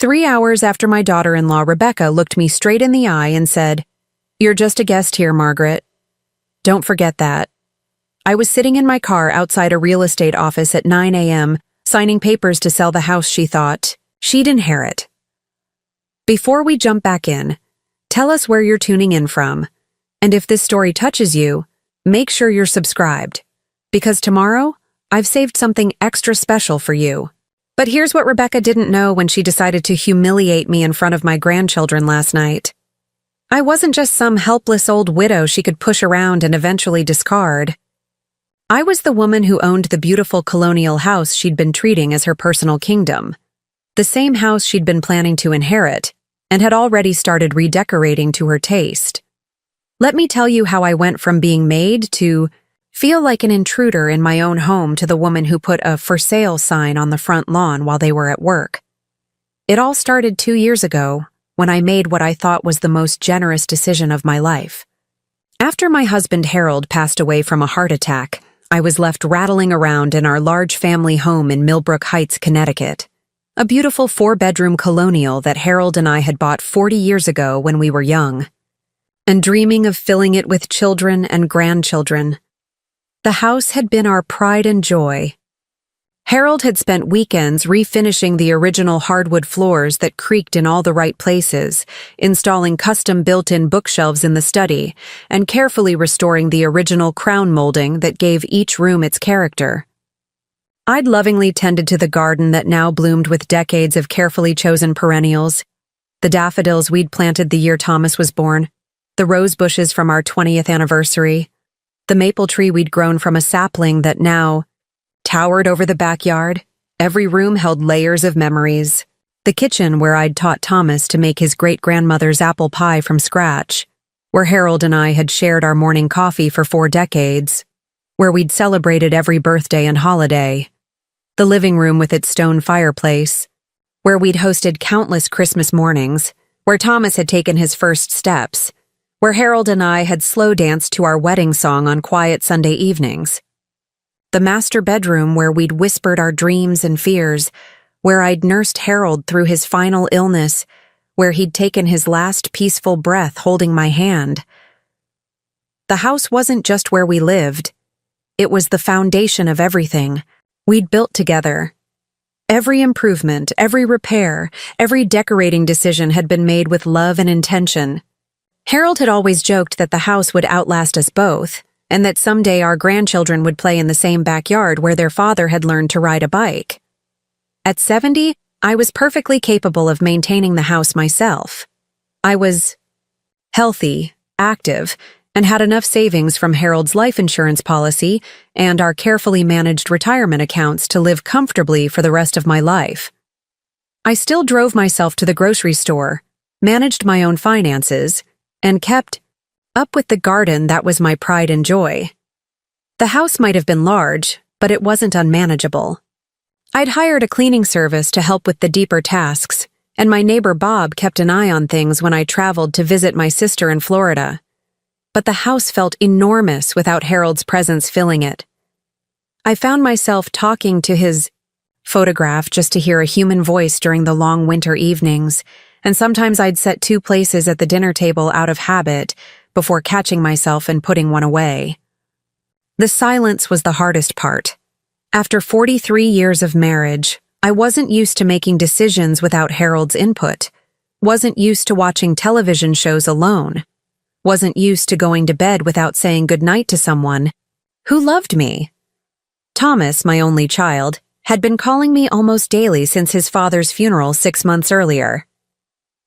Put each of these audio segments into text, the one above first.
3 hours after my daughter-in-law Rebecca looked me straight in the eye and said, "You're just a guest here, Margaret. Don't forget that." I was sitting in my car outside a real estate office at 9 a.m., signing papers to sell the house she thought she'd inherit. Before we jump back in, tell us where you're tuning in from, and if this story touches you, make sure you're subscribed, because tomorrow, I've saved something extra special for you. But here's what Rebecca didn't know when she decided to humiliate me in front of my grandchildren last night. I wasn't just some helpless old widow she could push around and eventually discard. I was the woman who owned the beautiful colonial house she'd been treating as her personal kingdom, the same house she'd been planning to inherit, and had already started redecorating to her taste. Let me tell you how I went from being maid to feel like an intruder in my own home to the woman who put a "for sale" sign on the front lawn while they were at work. It all started 2 years ago, when I made what I thought was the most generous decision of my life. After my husband Harold passed away from a heart attack, I was left rattling around in our large family home in Millbrook Heights, Connecticut, a beautiful 4-bedroom colonial that Harold and I had bought 40 years ago when we were young, and dreaming of filling it with children and grandchildren. The house had been our pride and joy. Harold had spent weekends refinishing the original hardwood floors that creaked in all the right places, installing custom built-in bookshelves in the study, and carefully restoring the original crown molding that gave each room its character. I'd lovingly tended to the garden that now bloomed with decades of carefully chosen perennials, the daffodils we'd planted the year Thomas was born, the rose bushes from our 20th anniversary, the maple tree we'd grown from a sapling that now towered over the backyard. Every room held layers of memories. The kitchen where I'd taught Thomas to make his great-grandmother's apple pie from scratch, where Harold and I had shared our morning coffee for 4 decades, where we'd celebrated every birthday and holiday. The living room with its stone fireplace, where we'd hosted countless Christmas mornings, where Thomas had taken his first steps, where Harold and I had slow danced to our wedding song on quiet Sunday evenings. The master bedroom where we'd whispered our dreams and fears, where I'd nursed Harold through his final illness, where he'd taken his last peaceful breath holding my hand. The house wasn't just where we lived. It was the foundation of everything we'd built together. Every improvement, every repair, every decorating decision had been made with love and intention. Harold had always joked that the house would outlast us both, and that someday our grandchildren would play in the same backyard where their father had learned to ride a bike. At 70, I was perfectly capable of maintaining the house myself. I was healthy, active, and had enough savings from Harold's life insurance policy and our carefully managed retirement accounts to live comfortably for the rest of my life. I still drove myself to the grocery store, managed my own finances, and kept up with the garden that was my pride and joy. The house might have been large, but it wasn't unmanageable. I'd hired a cleaning service to help with the deeper tasks, and my neighbor Bob kept an eye on things when I traveled to visit my sister in Florida. But the house felt enormous without Harold's presence filling it. I found myself talking to his photograph just to hear a human voice during the long winter evenings, and sometimes I'd set 2 places at the dinner table out of habit, before catching myself and putting one away. The silence was the hardest part. After 43 years of marriage, I wasn't used to making decisions without Harold's input, wasn't used to watching television shows alone, wasn't used to going to bed without saying goodnight to someone who loved me. Thomas, my only child, had been calling me almost daily since his father's funeral 6 months earlier.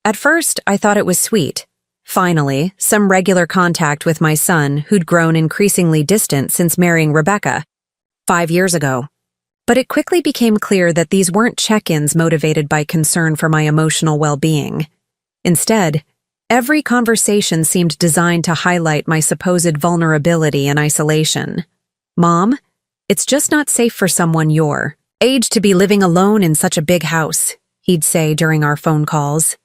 At first, I thought it was sweet. Finally, some regular contact with my son, who'd grown increasingly distant since marrying Rebecca 5 years ago. But it quickly became clear that these weren't check-ins motivated by concern for my emotional well-being. Instead, every conversation seemed designed to highlight my supposed vulnerability and isolation. "Mom, it's just not safe for someone your age to be living alone in such a big house," he'd say during our phone calls,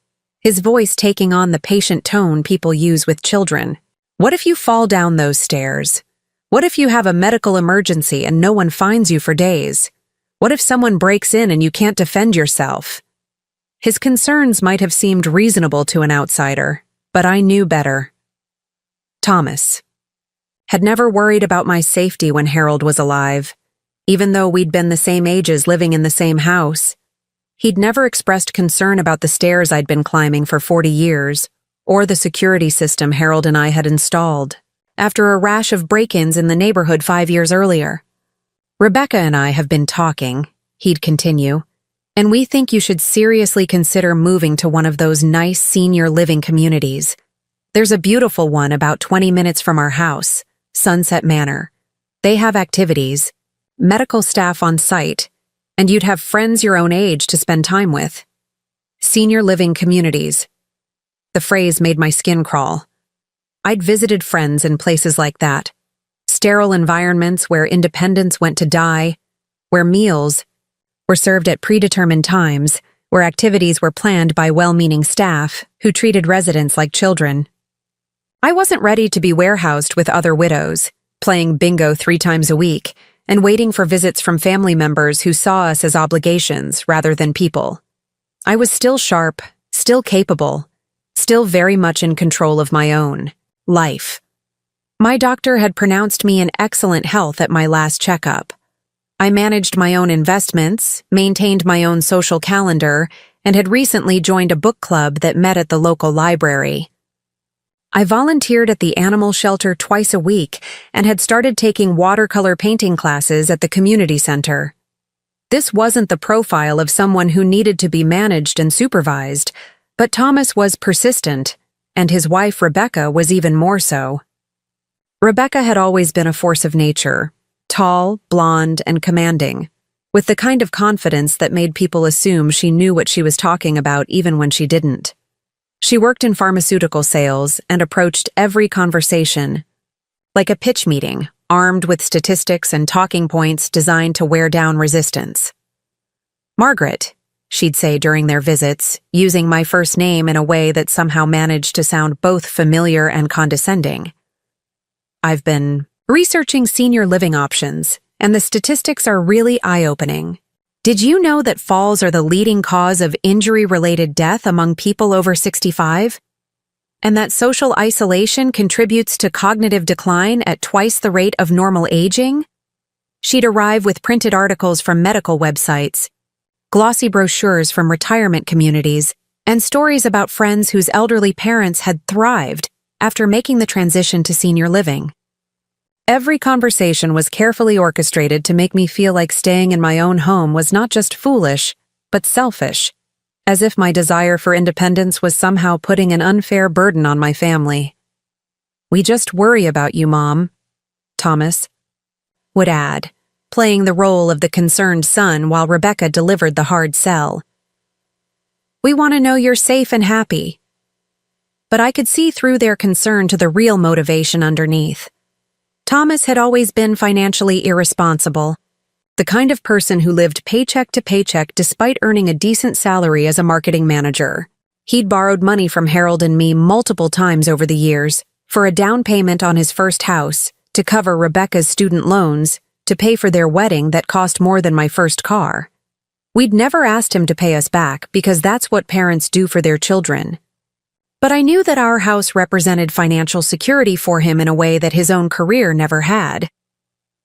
his voice taking on the patient tone people use with children. "What if you fall down those stairs? What if you have a medical emergency and no one finds you for days? What if someone breaks in and you can't defend yourself?" His concerns might have seemed reasonable to an outsider, but I knew better. Thomas had never worried about my safety when Harold was alive, even though we'd been the same ages living in the same house. He'd never expressed concern about the stairs I'd been climbing for 40 years, or the security system Harold and I had installed, after a rash of break-ins in the neighborhood 5 years earlier. Rebecca and I have been talking, he'd continue, and we think you should seriously consider moving to one of those nice senior living communities. There's a beautiful one about 20 minutes from our house, Sunset Manor. They have activities, medical staff on site, and you'd have friends your own age to spend time with. Senior living communities. The phrase made my skin crawl. I'd visited friends in places like that. Sterile environments where independents went to die, where meals were served at predetermined times, where activities were planned by well-meaning staff who treated residents like children. I wasn't ready to be warehoused with other widows, playing bingo 3 times a week, and waiting for visits from family members who saw us as obligations rather than people. I was still sharp, still capable, still very much in control of my own life. My doctor had pronounced me in excellent health at my last checkup. I managed my own investments, maintained my own social calendar, and had recently joined a book club that met at the local library. I volunteered at the animal shelter twice a week and had started taking watercolor painting classes at the community center. This wasn't the profile of someone who needed to be managed and supervised, but Thomas was persistent, and his wife Rebecca was even more so. Rebecca had always been a force of nature, tall, blonde, and commanding, with the kind of confidence that made people assume she knew what she was talking about even when she didn't. She worked in pharmaceutical sales and approached every conversation like a pitch meeting, armed with statistics and talking points designed to wear down resistance. "Margaret," she'd say during their visits, using my first name in a way that somehow managed to sound both familiar and condescending. "I've been researching senior living options, and the statistics are really eye-opening. Did you know that falls are the leading cause of injury-related death among people over 65? And that social isolation contributes to cognitive decline at twice the rate of normal aging?" She'd arrive with printed articles from medical websites, glossy brochures from retirement communities, and stories about friends whose elderly parents had thrived after making the transition to senior living. Every conversation was carefully orchestrated to make me feel like staying in my own home was not just foolish, but selfish, as if my desire for independence was somehow putting an unfair burden on my family. "We just worry about you, Mom," Thomas would add, playing the role of the concerned son while Rebecca delivered the hard sell. "We want to know you're safe and happy." But I could see through their concern to the real motivation underneath. Thomas had always been financially irresponsible, the kind of person who lived paycheck to paycheck despite earning a decent salary as a marketing manager. He'd borrowed money from Harold and me multiple times over the years for a down payment on his first house, to cover Rebecca's student loans, to pay for their wedding that cost more than my first car. We'd never asked him to pay us back because that's what parents do for their children. But I knew that our house represented financial security for him in a way that his own career never had.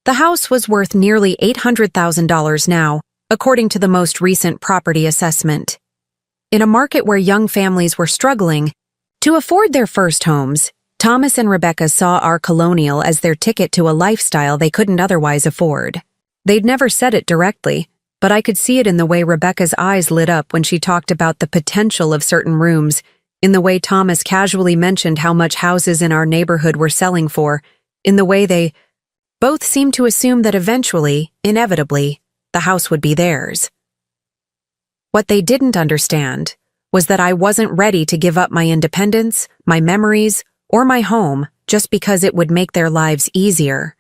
The house was worth nearly $800,000 now, according to the most recent property assessment. In a market where young families were struggling to afford their first homes, Thomas and Rebecca saw our colonial as their ticket to a lifestyle they couldn't otherwise afford. They'd never said it directly, but I could see it in the way Rebecca's eyes lit up when she talked about the potential of certain rooms, in the way Thomas casually mentioned how much houses in our neighborhood were selling for, in the way they both seemed to assume that eventually, inevitably, the house would be theirs. What they didn't understand was that I wasn't ready to give up my independence, my memories, or my home just because it would make their lives easier.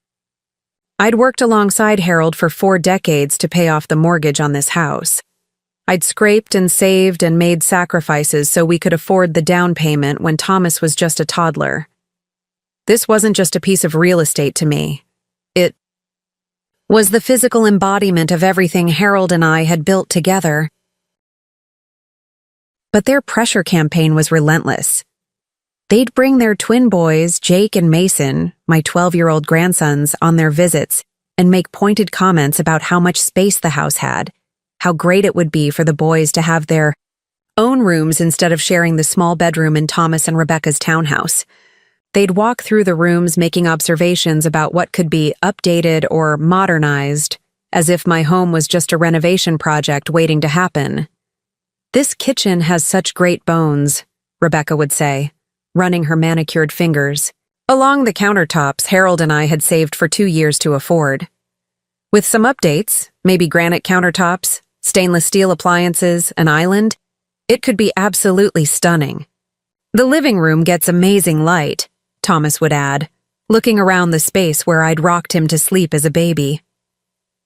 I'd worked alongside Harold for 4 decades to pay off the mortgage on this house. I'd scraped and saved and made sacrifices so we could afford the down payment when Thomas was just a toddler. This wasn't just a piece of real estate to me. It was the physical embodiment of everything Harold and I had built together. But their pressure campaign was relentless. They'd bring their twin boys, Jake and Mason, my 12-year-old grandsons, on their visits and make pointed comments about how much space the house had, how great it would be for the boys to have their own rooms instead of sharing the small bedroom in Thomas and Rebecca's townhouse. They'd walk through the rooms making observations about what could be updated or modernized, as if my home was just a renovation project waiting to happen. "This kitchen has such great bones," Rebecca would say, running her manicured fingers along the countertops Harold and I had saved for 2 years to afford. With some updates, maybe granite countertops, stainless steel appliances, an island, it could be absolutely stunning. "The living room gets amazing light," Thomas would add, looking around the space where I'd rocked him to sleep as a baby.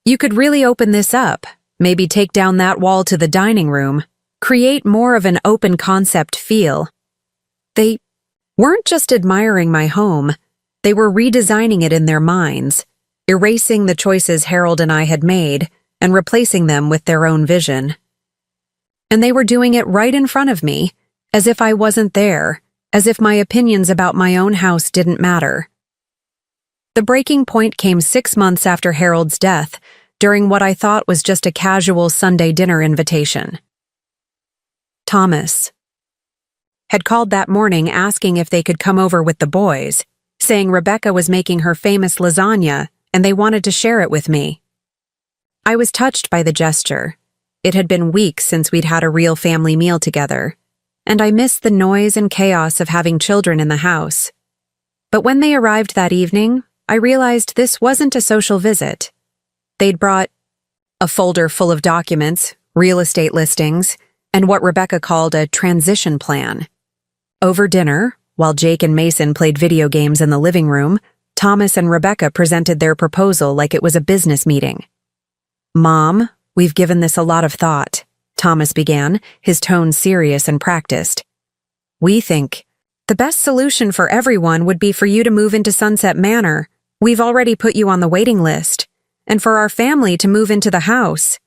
"You could really open this up, maybe take down that wall to the dining room, create more of an open concept feel." They weren't just admiring my home, they were redesigning it in their minds, erasing the choices Harold and I had made and replacing them with their own vision. And they were doing it right in front of me, as if I wasn't there, as if my opinions about my own house didn't matter. The breaking point came 6 months after Harold's death, during what I thought was just a casual Sunday dinner invitation. Thomas had called that morning asking if they could come over with the boys, saying Rebecca was making her famous lasagna and they wanted to share it with me. I was touched by the gesture. It had been weeks since we'd had a real family meal together, and I missed the noise and chaos of having children in the house. But when they arrived that evening, I realized this wasn't a social visit. They'd brought a folder full of documents, real estate listings, and what Rebecca called a transition plan. Over dinner, while Jake and Mason played video games in the living room, Thomas and Rebecca presented their proposal like it was a business meeting. "Mom, we've given this a lot of thought," Thomas began, his tone serious and practiced. "We think the best solution for everyone would be for you to move into Sunset Manor. We've already put you on the waiting list, and for our family to move into the house."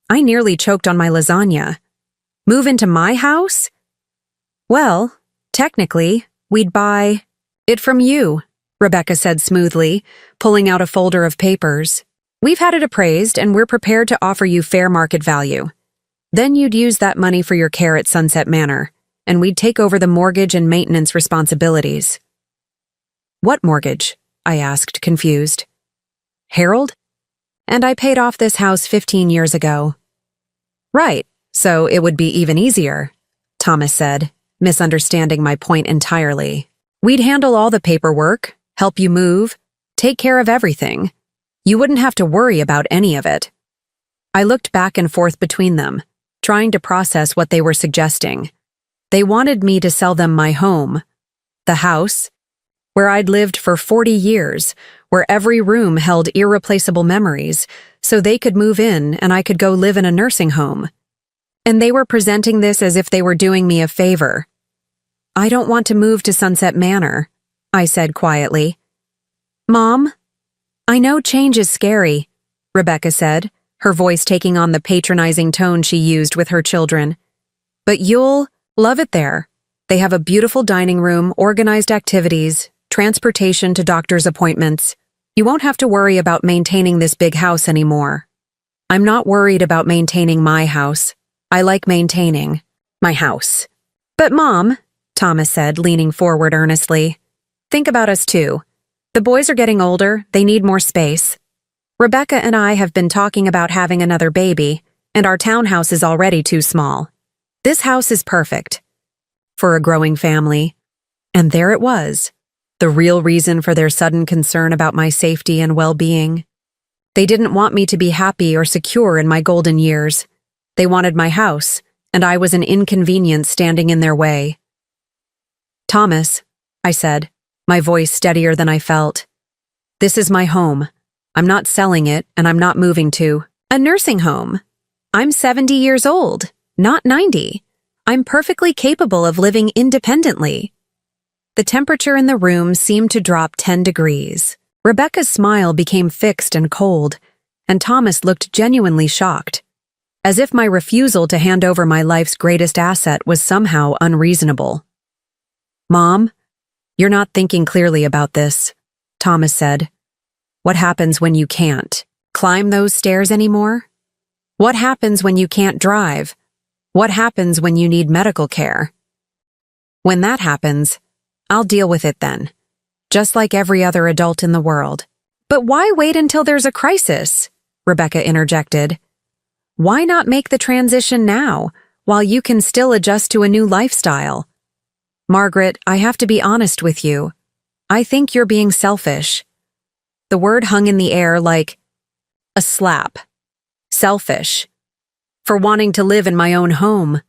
I nearly choked on my lasagna. "Move into my house?" "Well, technically, we'd buy it from you," Rebecca said smoothly, pulling out a folder of papers. "We've had it appraised, and we're prepared to offer you fair market value. Then you'd use that money for your care at Sunset Manor, and we'd take over the mortgage and maintenance responsibilities." "What mortgage?" I asked, confused. "Harold? And I paid off this house 15 years ago." "Right, so it would be even easier," Thomas said, misunderstanding my point entirely. "We'd handle all the paperwork, help you move, take care of everything. You wouldn't have to worry about any of it." I looked back and forth between them, trying to process what they were suggesting. They wanted me to sell them my home, the house, where I'd lived for 40 years, where every room held irreplaceable memories, so they could move in and I could go live in a nursing home. And they were presenting this as if they were doing me a favor. "I don't want to move to Sunset Manor," I said quietly. "Mom, I know change is scary," Rebecca said, her voice taking on the patronizing tone she used with her children. "But you'll love it there. They have a beautiful dining room, organized activities, transportation to doctor's appointments. You won't have to worry about maintaining this big house anymore." "I'm not worried about maintaining my house. I like maintaining my house." "But Mom," Thomas said, leaning forward earnestly, "think about us too. The boys are getting older, they need more space. Rebecca and I have been talking about having another baby, and our townhouse is already too small. This house is perfect for a growing family." And there it was, the real reason for their sudden concern about my safety and well-being. They didn't want me to be happy or secure in my golden years. They wanted my house, and I was an inconvenience standing in their way. "Thomas," I said, my voice steadier than I felt, "this is my home. I'm not selling it, and I'm not moving to a nursing home. I'm 70 years old, not 90. I'm perfectly capable of living independently." The temperature in the room seemed to drop 10 degrees. Rebecca's smile became fixed and cold, and Thomas looked genuinely shocked. as if my refusal to hand over my life's greatest asset was somehow unreasonable. "Mom, you're not thinking clearly about this," Thomas said. "What happens when you can't climb those stairs anymore? What happens when you can't drive? What happens when you need medical care? When that happens, I'll deal with it then, just like every other adult in the world." "But why wait until there's a crisis?" Rebecca interjected. "Why not make the transition now, while you can still adjust to a new lifestyle?" "Margaret, I have to be honest with you. I think you're being selfish." The word hung in the air like a slap. Selfish. For wanting to live in my own home.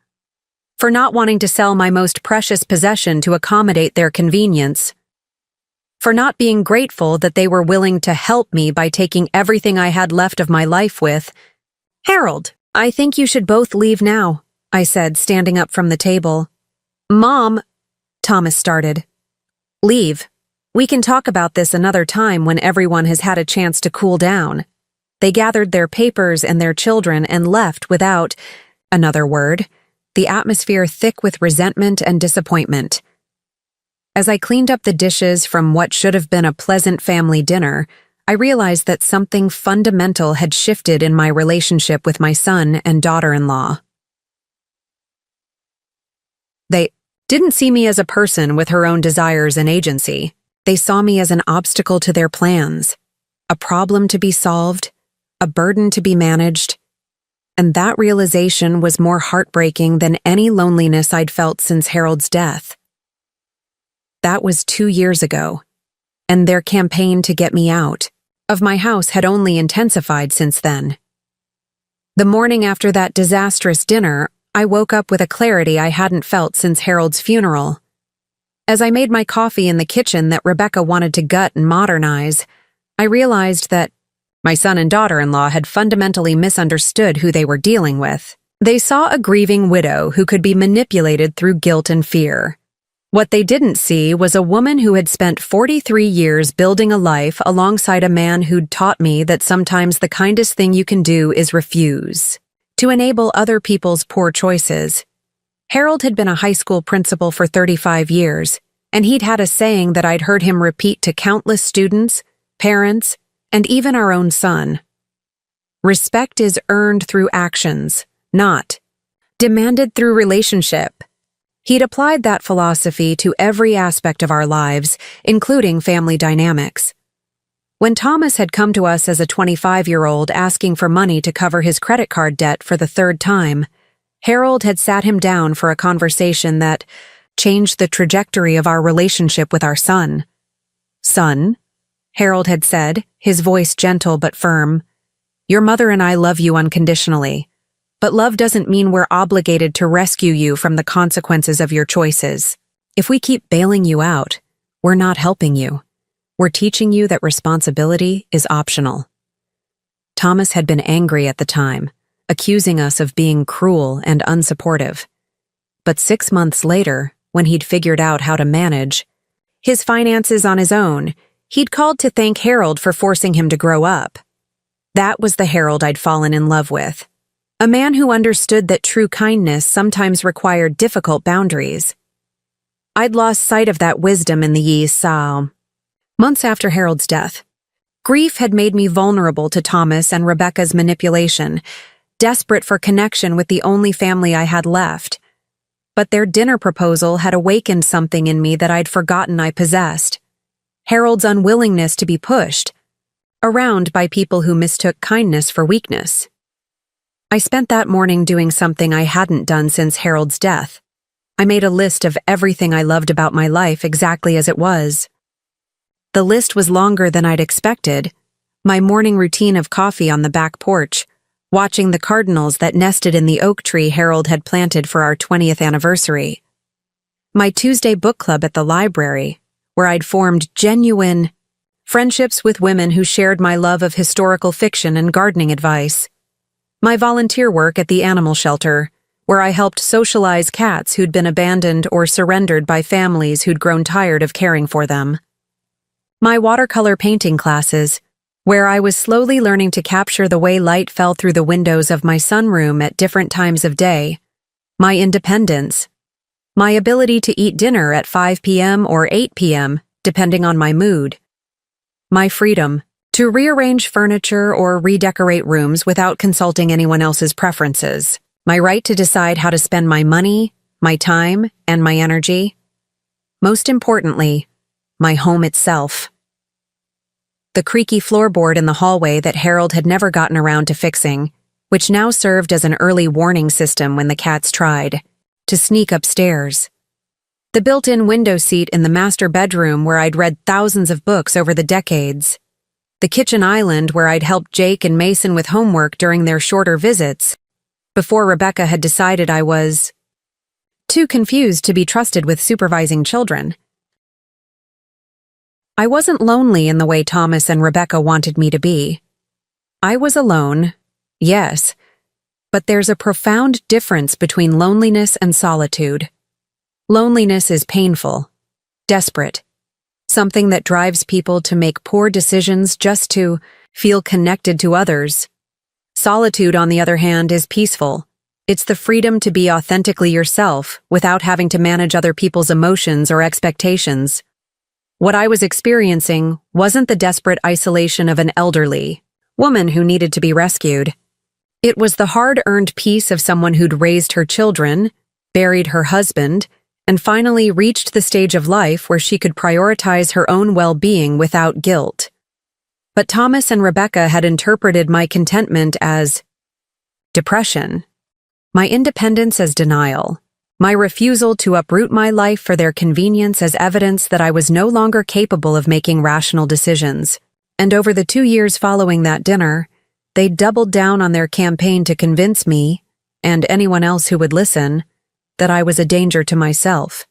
For not wanting to sell my most precious possession to accommodate their convenience. For not being grateful that they were willing to help me by taking everything I had left of my life with. "Harold, I think you should both leave now," I said, standing up from the table. "Mom," Thomas started. "Leave. We can talk about this another time when everyone has had a chance to cool down." They gathered their papers and their children and left without another word, the atmosphere thick with resentment and disappointment. As I cleaned up the dishes from what should have been a pleasant family dinner, I realized that something fundamental had shifted in my relationship with my son and daughter-in-law. They didn't see me as a person with her own desires and agency. They saw me as an obstacle to their plans, a problem to be solved, a burden to be managed. And that realization was more heartbreaking than any loneliness I'd felt since Harold's death. That was 2 years ago, and their campaign to get me out of my house had only intensified since then. The morning after that disastrous dinner, I woke up with a clarity I hadn't felt since Harold's funeral. As I made my coffee in the kitchen that Rebecca wanted to gut and modernize, I realized that my son and daughter-in-law had fundamentally misunderstood who they were dealing with. They saw a grieving widow who could be manipulated through guilt and fear. What they didn't see was a woman who had spent 43 years building a life alongside a man who'd taught me that sometimes the kindest thing you can do is refuse, to enable other people's poor choices. Harold had been a high school principal for 35 years, and he'd had a saying that I'd heard him repeat to countless students, parents, and even our own son. Respect is earned through actions, not demanded through relationship. He'd applied that philosophy to every aspect of our lives, including family dynamics. When Thomas had come to us as a 25-year-old asking for money to cover his credit card debt for the 3rd time, Harold had sat him down for a conversation that changed the trajectory of our relationship with our son. "Son," Harold had said, his voice gentle but firm, "your mother and I love you unconditionally. But love doesn't mean we're obligated to rescue you from the consequences of your choices. If we keep bailing you out, we're not helping you. We're teaching you that responsibility is optional." Thomas had been angry at the time, accusing us of being cruel and unsupportive. But 6 months later, when he'd figured out how to manage his finances on his own, he'd called to thank Harold for forcing him to grow up. That was the Harold I'd fallen in love with. A man who understood that true kindness sometimes required difficult boundaries. I'd lost sight of that wisdom in the years months after Harold's death. Grief had made me vulnerable to Thomas and Rebecca's manipulation, desperate for connection with the only family I had left. But their dinner proposal had awakened something in me that I'd forgotten I possessed. Harold's unwillingness to be pushed around by people who mistook kindness for weakness. I spent that morning doing something I hadn't done since Harold's death. I made a list of everything I loved about my life exactly as it was. The list was longer than I'd expected. My morning routine of coffee on the back porch, watching the cardinals that nested in the oak tree Harold had planted for our 20th anniversary. My Tuesday book club at the library, where I'd formed genuine friendships with women who shared my love of historical fiction and gardening advice. My volunteer work at the animal shelter, where I helped socialize cats who'd been abandoned or surrendered by families who'd grown tired of caring for them. My watercolor painting classes, where I was slowly learning to capture the way light fell through the windows of my sunroom at different times of day, my independence, my ability to eat dinner at 5 p.m. or 8 p.m., depending on my mood, my freedom to rearrange furniture or redecorate rooms without consulting anyone else's preferences, my right to decide how to spend my money, my time, and my energy. Most importantly, my home itself. The creaky floorboard in the hallway that Harold had never gotten around to fixing, which now served as an early warning system when the cats tried to sneak upstairs. The built-in window seat in the master bedroom where I'd read thousands of books over the decades. The kitchen island where I'd helped Jake and Mason with homework during their shorter visits, before Rebecca had decided I was too confused to be trusted with supervising children. I wasn't lonely in the way Thomas and Rebecca wanted me to be. I was alone, yes, but there's a profound difference between loneliness and solitude. Loneliness is painful, desperate, something that drives people to make poor decisions just to feel connected to others. Solitude, on the other hand, is peaceful. It's the freedom to be authentically yourself without having to manage other people's emotions or expectations. What I was experiencing wasn't the desperate isolation of an elderly woman who needed to be rescued. It was the hard-earned peace of someone who'd raised her children, buried her husband, and finally reached the stage of life where she could prioritize her own well-being without guilt. But Thomas and Rebecca had interpreted my contentment as depression, my independence as denial, my refusal to uproot my life for their convenience as evidence that I was no longer capable of making rational decisions. And over the 2 years following that dinner, they doubled down on their campaign to convince me, and anyone else who would listen, that I was a danger to myself.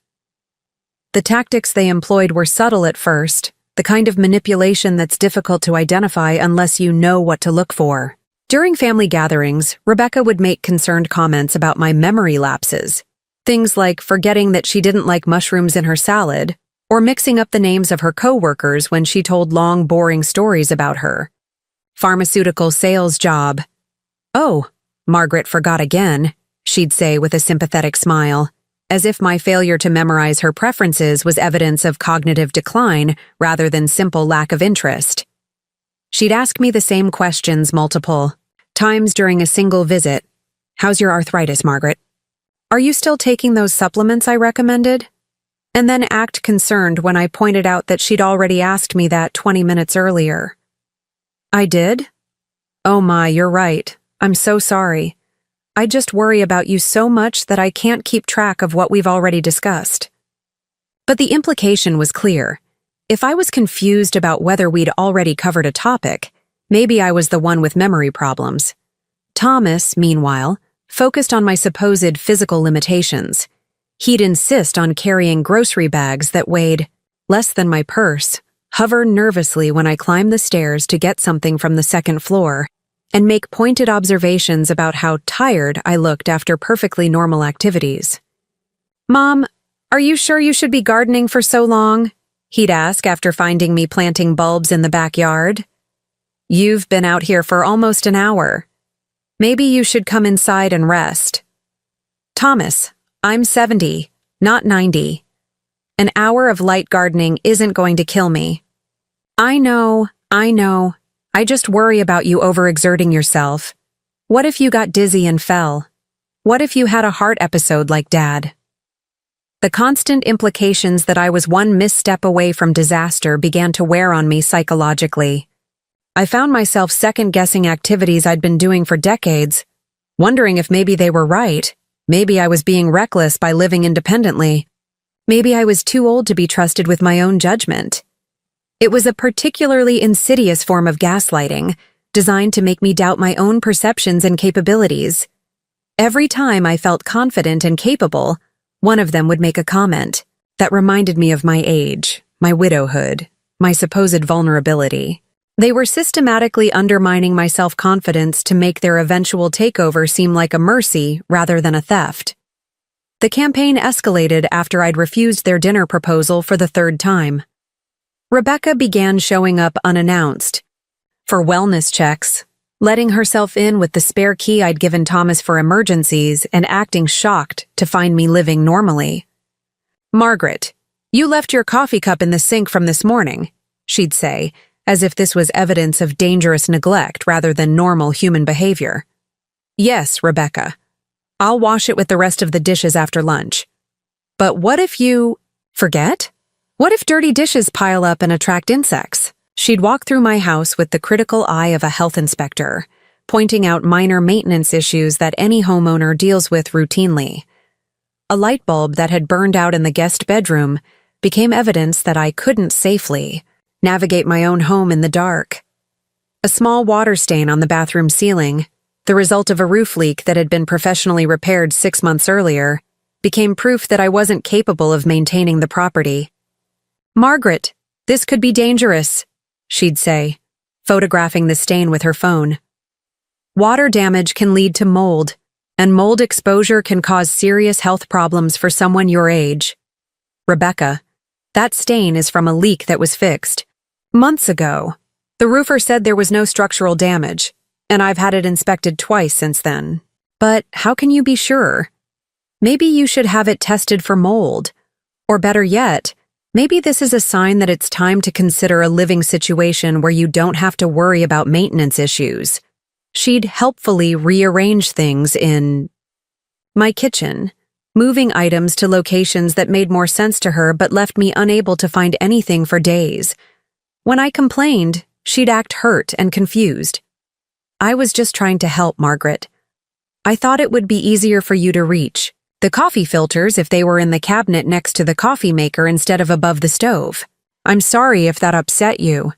The tactics they employed were subtle at first, the kind of manipulation that's difficult to identify unless you know what to look for. During family gatherings, Rebecca would make concerned comments about my memory lapses, things like forgetting that she didn't like mushrooms in her salad, or mixing up the names of her coworkers when she told long, boring stories about her pharmaceutical sales job. "Oh, Margaret forgot again," she'd say with a sympathetic smile, as if my failure to memorize her preferences was evidence of cognitive decline rather than simple lack of interest. She'd ask me the same questions multiple times during a single visit. "How's your arthritis, Margaret? Are you still taking those supplements I recommended?" And then act concerned when I pointed out that she'd already asked me that 20 minutes earlier. "I did? Oh my, you're right. I'm so sorry. I just worry about you so much that I can't keep track of what we've already discussed." But the implication was clear. If I was confused about whether we'd already covered a topic, maybe I was the one with memory problems. Thomas, meanwhile, focused on my supposed physical limitations. He'd insist on carrying grocery bags that weighed less than my purse, hover nervously when I climbed the stairs to get something from the second floor, and make pointed observations about how tired I looked after perfectly normal activities. "Mom, are you sure you should be gardening for so long?" he'd ask after finding me planting bulbs in the backyard. "You've been out here for almost an hour. Maybe you should come inside and rest." "Thomas, I'm 70, not 90. An hour of light gardening isn't going to kill me." I know. I just worry about you overexerting yourself. What if you got dizzy and fell? What if you had a heart episode like Dad?" The constant implications that I was one misstep away from disaster began to wear on me psychologically. I found myself second-guessing activities I'd been doing for decades, wondering if maybe they were right. Maybe I was being reckless by living independently. Maybe I was too old to be trusted with my own judgment. It was a particularly insidious form of gaslighting, designed to make me doubt my own perceptions and capabilities. Every time I felt confident and capable, one of them would make a comment that reminded me of my age, my widowhood, my supposed vulnerability. They were systematically undermining my self-confidence to make their eventual takeover seem like a mercy rather than a theft. The campaign escalated after I'd refused their dinner proposal for the third time. Rebecca began showing up unannounced, for wellness checks, letting herself in with the spare key I'd given Thomas for emergencies and acting shocked to find me living normally. "Margaret, you left your coffee cup in the sink from this morning," she'd say, as if this was evidence of dangerous neglect rather than normal human behavior. "Yes, Rebecca. I'll wash it with the rest of the dishes after lunch. But what if you forget? What if dirty dishes pile up and attract insects?" She'd walk through my house with the critical eye of a health inspector, pointing out minor maintenance issues that any homeowner deals with routinely. A light bulb that had burned out in the guest bedroom became evidence that I couldn't safely navigate my own home in the dark. A small water stain on the bathroom ceiling, the result of a roof leak that had been professionally repaired 6 months earlier, became proof that I wasn't capable of maintaining the property. "Margaret, this could be dangerous," she'd say, photographing the stain with her phone. "Water damage can lead to mold, and mold exposure can cause serious health problems for someone your age. Rebecca, that stain is from a leak that was fixed months ago. The roofer said there was no structural damage, and I've had it inspected twice since then. But how can you be sure? Maybe you should have it tested for mold. Or better yet, maybe this is a sign that it's time to consider a living situation where you don't have to worry about maintenance issues." She'd helpfully rearrange things in my kitchen, moving items to locations that made more sense to her but left me unable to find anything for days. When I complained, she'd act hurt and confused. "I was just trying to help, Margaret. I thought it would be easier for you to reach the coffee filters if they were in the cabinet next to the coffee maker instead of above the stove. I'm sorry if that upset you."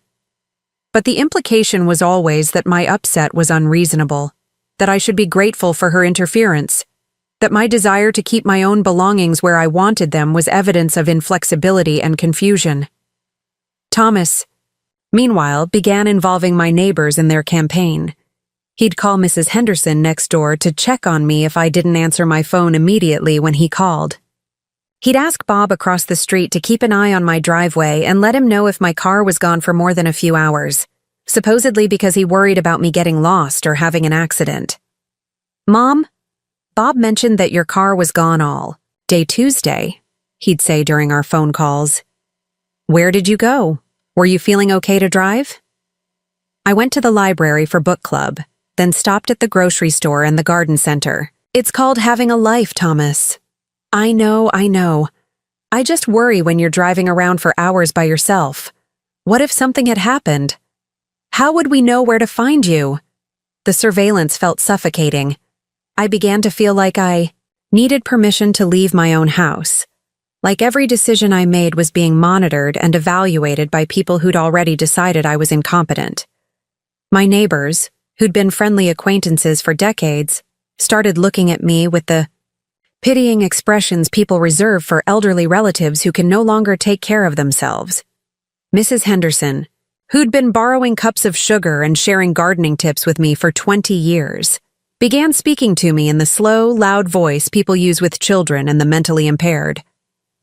But the implication was always that my upset was unreasonable, that I should be grateful for her interference, that my desire to keep my own belongings where I wanted them was evidence of inflexibility and confusion. Thomas, meanwhile, began involving my neighbors in their campaign. He'd call Mrs. Henderson next door to check on me if I didn't answer my phone immediately when he called. He'd ask Bob across the street to keep an eye on my driveway and let him know if my car was gone for more than a few hours, supposedly because he worried about me getting lost or having an accident. "Mom, Bob mentioned that your car was gone all day Tuesday," he'd say during our phone calls. "Where did you go? Were you feeling okay to drive?" I went to the library for book club, then stopped at the grocery store and the garden center. "It's called having a life, Thomas." I know. I just worry when you're driving around for hours by yourself. What if something had happened? How would we know where to find you?" The surveillance felt suffocating. I began to feel like I needed permission to leave my own house. Like every decision I made was being monitored and evaluated by people who'd already decided I was incompetent. My neighbors, who'd been friendly acquaintances for decades, started looking at me with the pitying expressions people reserve for elderly relatives who can no longer take care of themselves. Mrs. Henderson, who'd been borrowing cups of sugar and sharing gardening tips with me for 20 years, began speaking to me in the slow, loud voice people use with children and the mentally impaired.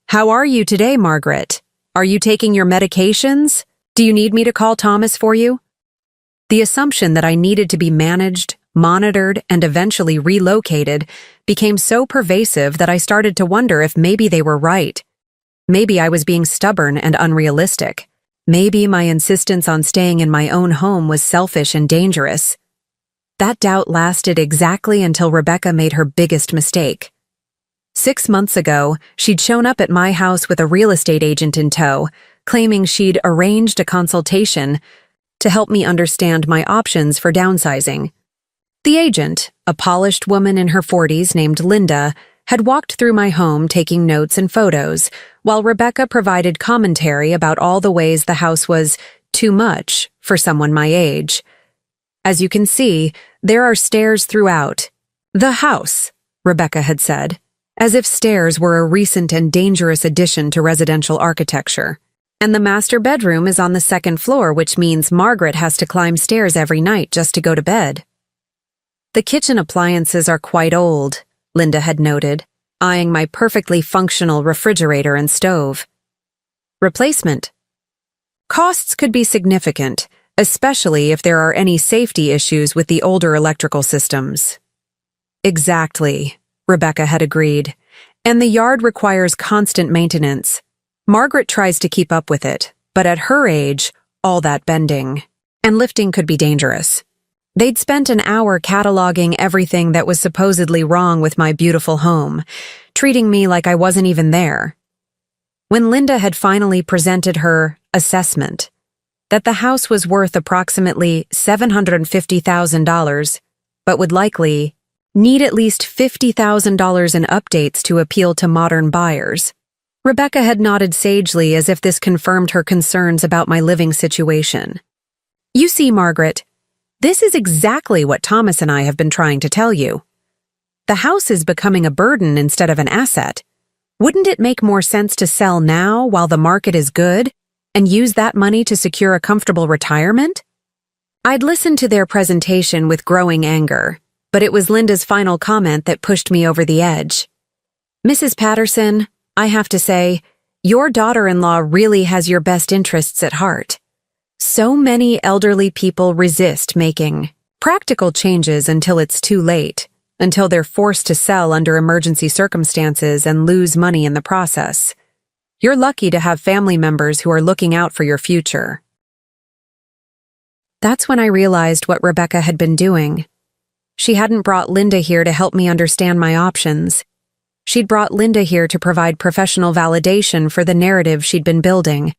"How are you today, Margaret? Are you taking your medications? Do you need me to call Thomas for you?" The assumption that I needed to be managed, monitored, and eventually relocated became so pervasive that I started to wonder if maybe they were right. Maybe I was being stubborn and unrealistic. Maybe my insistence on staying in my own home was selfish and dangerous. That doubt lasted exactly until Rebecca made her biggest mistake. 6 months ago, she'd shown up at my house with a real estate agent in tow, claiming she'd arranged a consultation to help me understand my options for downsizing. The agent, a polished woman in her 40s named Linda, had walked through my home taking notes and photos, while Rebecca provided commentary about all the ways the house was too much for someone my age. "As you can see, there are stairs throughout the house," Rebecca had said, as if stairs were a recent and dangerous addition to residential architecture. "And the master bedroom is on the 2nd floor, which means Margaret has to climb stairs every night just to go to bed." "The kitchen appliances are quite old," Linda had noted, eyeing my perfectly functional refrigerator and stove. "Replacement costs could be significant, especially if there are any safety issues with the older electrical systems. Exactly, Rebecca had agreed. And the yard requires constant maintenance. Margaret tries to keep up with it, but at her age, all that bending and lifting could be dangerous. They'd spent an hour cataloging everything that was supposedly wrong with my beautiful home, treating me like I wasn't even there. When Linda had finally presented her assessment, that the house was worth approximately $750,000, but would likely need at least $50,000 in updates to appeal to modern buyers, Rebecca had nodded sagely as if this confirmed her concerns about my living situation. You see, Margaret, this is exactly what Thomas and I have been trying to tell you. The house is becoming a burden instead of an asset. Wouldn't it make more sense to sell now while the market is good and use that money to secure a comfortable retirement? I'd listened to their presentation with growing anger, but it was Linda's final comment that pushed me over the edge. Mrs. Patterson, I have to say, your daughter-in-law really has your best interests at heart. So many elderly people resist making practical changes until it's too late, until they're forced to sell under emergency circumstances and lose money in the process. You're lucky to have family members who are looking out for your future. That's when I realized what Rebecca had been doing. She hadn't brought Linda here to help me understand my options. She'd brought Linda here to provide professional validation for the narrative she'd been building,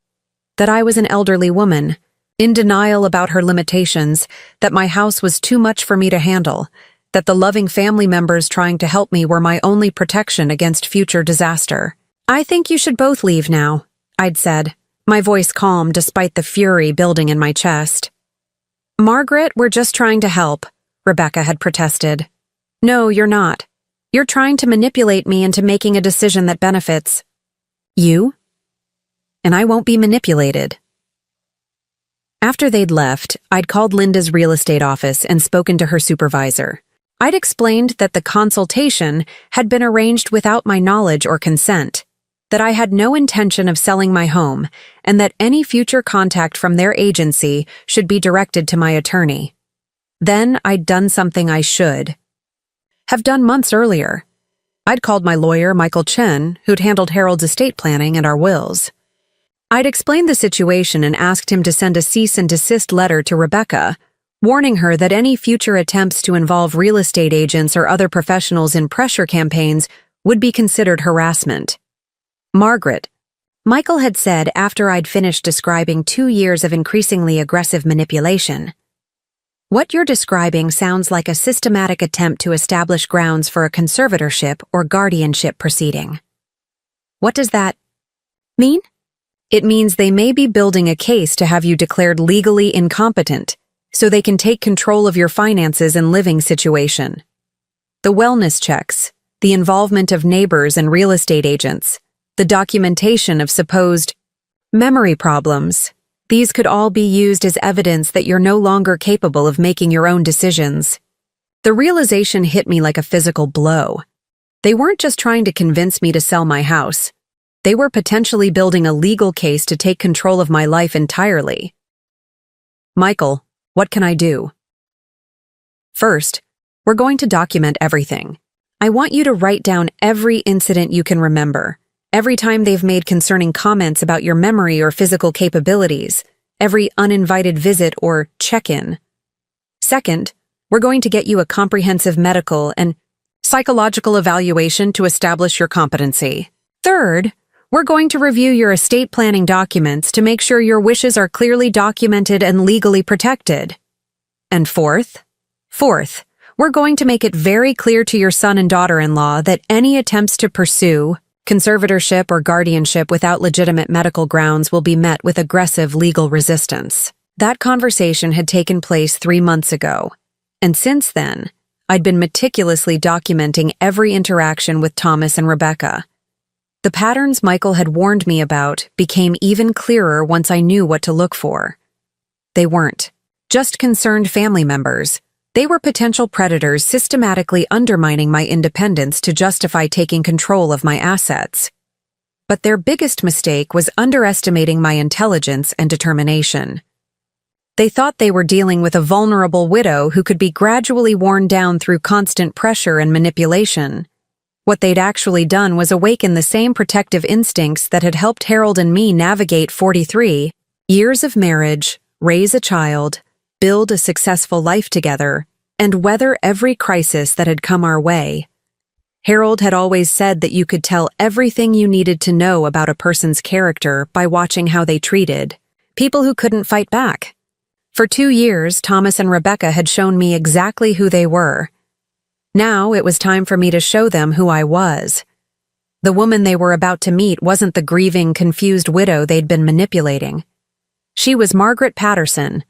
that I was an elderly woman, in denial about her limitations, that my house was too much for me to handle, that the loving family members trying to help me were my only protection against future disaster. I think you should both leave now, I'd said, my voice calm despite the fury building in my chest. Margaret, we're just trying to help, Rebecca had protested. No, you're not. You're trying to manipulate me into making a decision that benefits you, and I won't be manipulated. After they'd left, I'd called Linda's real estate office and spoken to her supervisor. I'd explained that the consultation had been arranged without my knowledge or consent, that I had no intention of selling my home, and that any future contact from their agency should be directed to my attorney. Then I'd done something I should have done months earlier. I'd called my lawyer, Michael Chen, who'd handled Harold's estate planning and our wills. I'd explained the situation and asked him to send a cease and desist letter to Rebecca, warning her that any future attempts to involve real estate agents or other professionals in pressure campaigns would be considered harassment. Margaret, Michael had said after I'd finished describing 2 years of increasingly aggressive manipulation, what you're describing sounds like a systematic attempt to establish grounds for a conservatorship or guardianship proceeding. What does that mean? It means they may be building a case to have you declared legally incompetent, so they can take control of your finances and living situation. The wellness checks, the involvement of neighbors and real estate agents, the documentation of supposed memory problems, these could all be used as evidence that you're no longer capable of making your own decisions. The realization hit me like a physical blow. They weren't just trying to convince me to sell my house. They were potentially building a legal case to take control of my life entirely. Michael, what can I do? First, we're going to document everything. I want you to write down every incident you can remember, every time they've made concerning comments about your memory or physical capabilities, every uninvited visit or check-in. Second, we're going to get you a comprehensive medical and psychological evaluation to establish your competency. Third, we're going to review your estate planning documents to make sure your wishes are clearly documented and legally protected. And fourth, we're going to make it very clear to your son and daughter-in-law that any attempts to pursue conservatorship or guardianship without legitimate medical grounds will be met with aggressive legal resistance. That conversation had taken place 3 months ago, and since then, I'd been meticulously documenting every interaction with Thomas and Rebecca. The patterns Michael had warned me about became even clearer once I knew what to look for. They weren't just concerned family members. They were potential predators systematically undermining my independence to justify taking control of my assets. But their biggest mistake was underestimating my intelligence and determination. They thought they were dealing with a vulnerable widow who could be gradually worn down through constant pressure and manipulation. What they'd actually done was awaken the same protective instincts that had helped Harold and me navigate 43 years of marriage, raise a child, build a successful life together, and weather every crisis that had come our way. Harold had always said that you could tell everything you needed to know about a person's character by watching how they treated people who couldn't fight back. For 2 years, Thomas and Rebecca had shown me exactly who they were. Now it was time for me to show them who I was. The woman they were about to meet wasn't the grieving, confused widow they'd been manipulating. She was Margaret Patterson,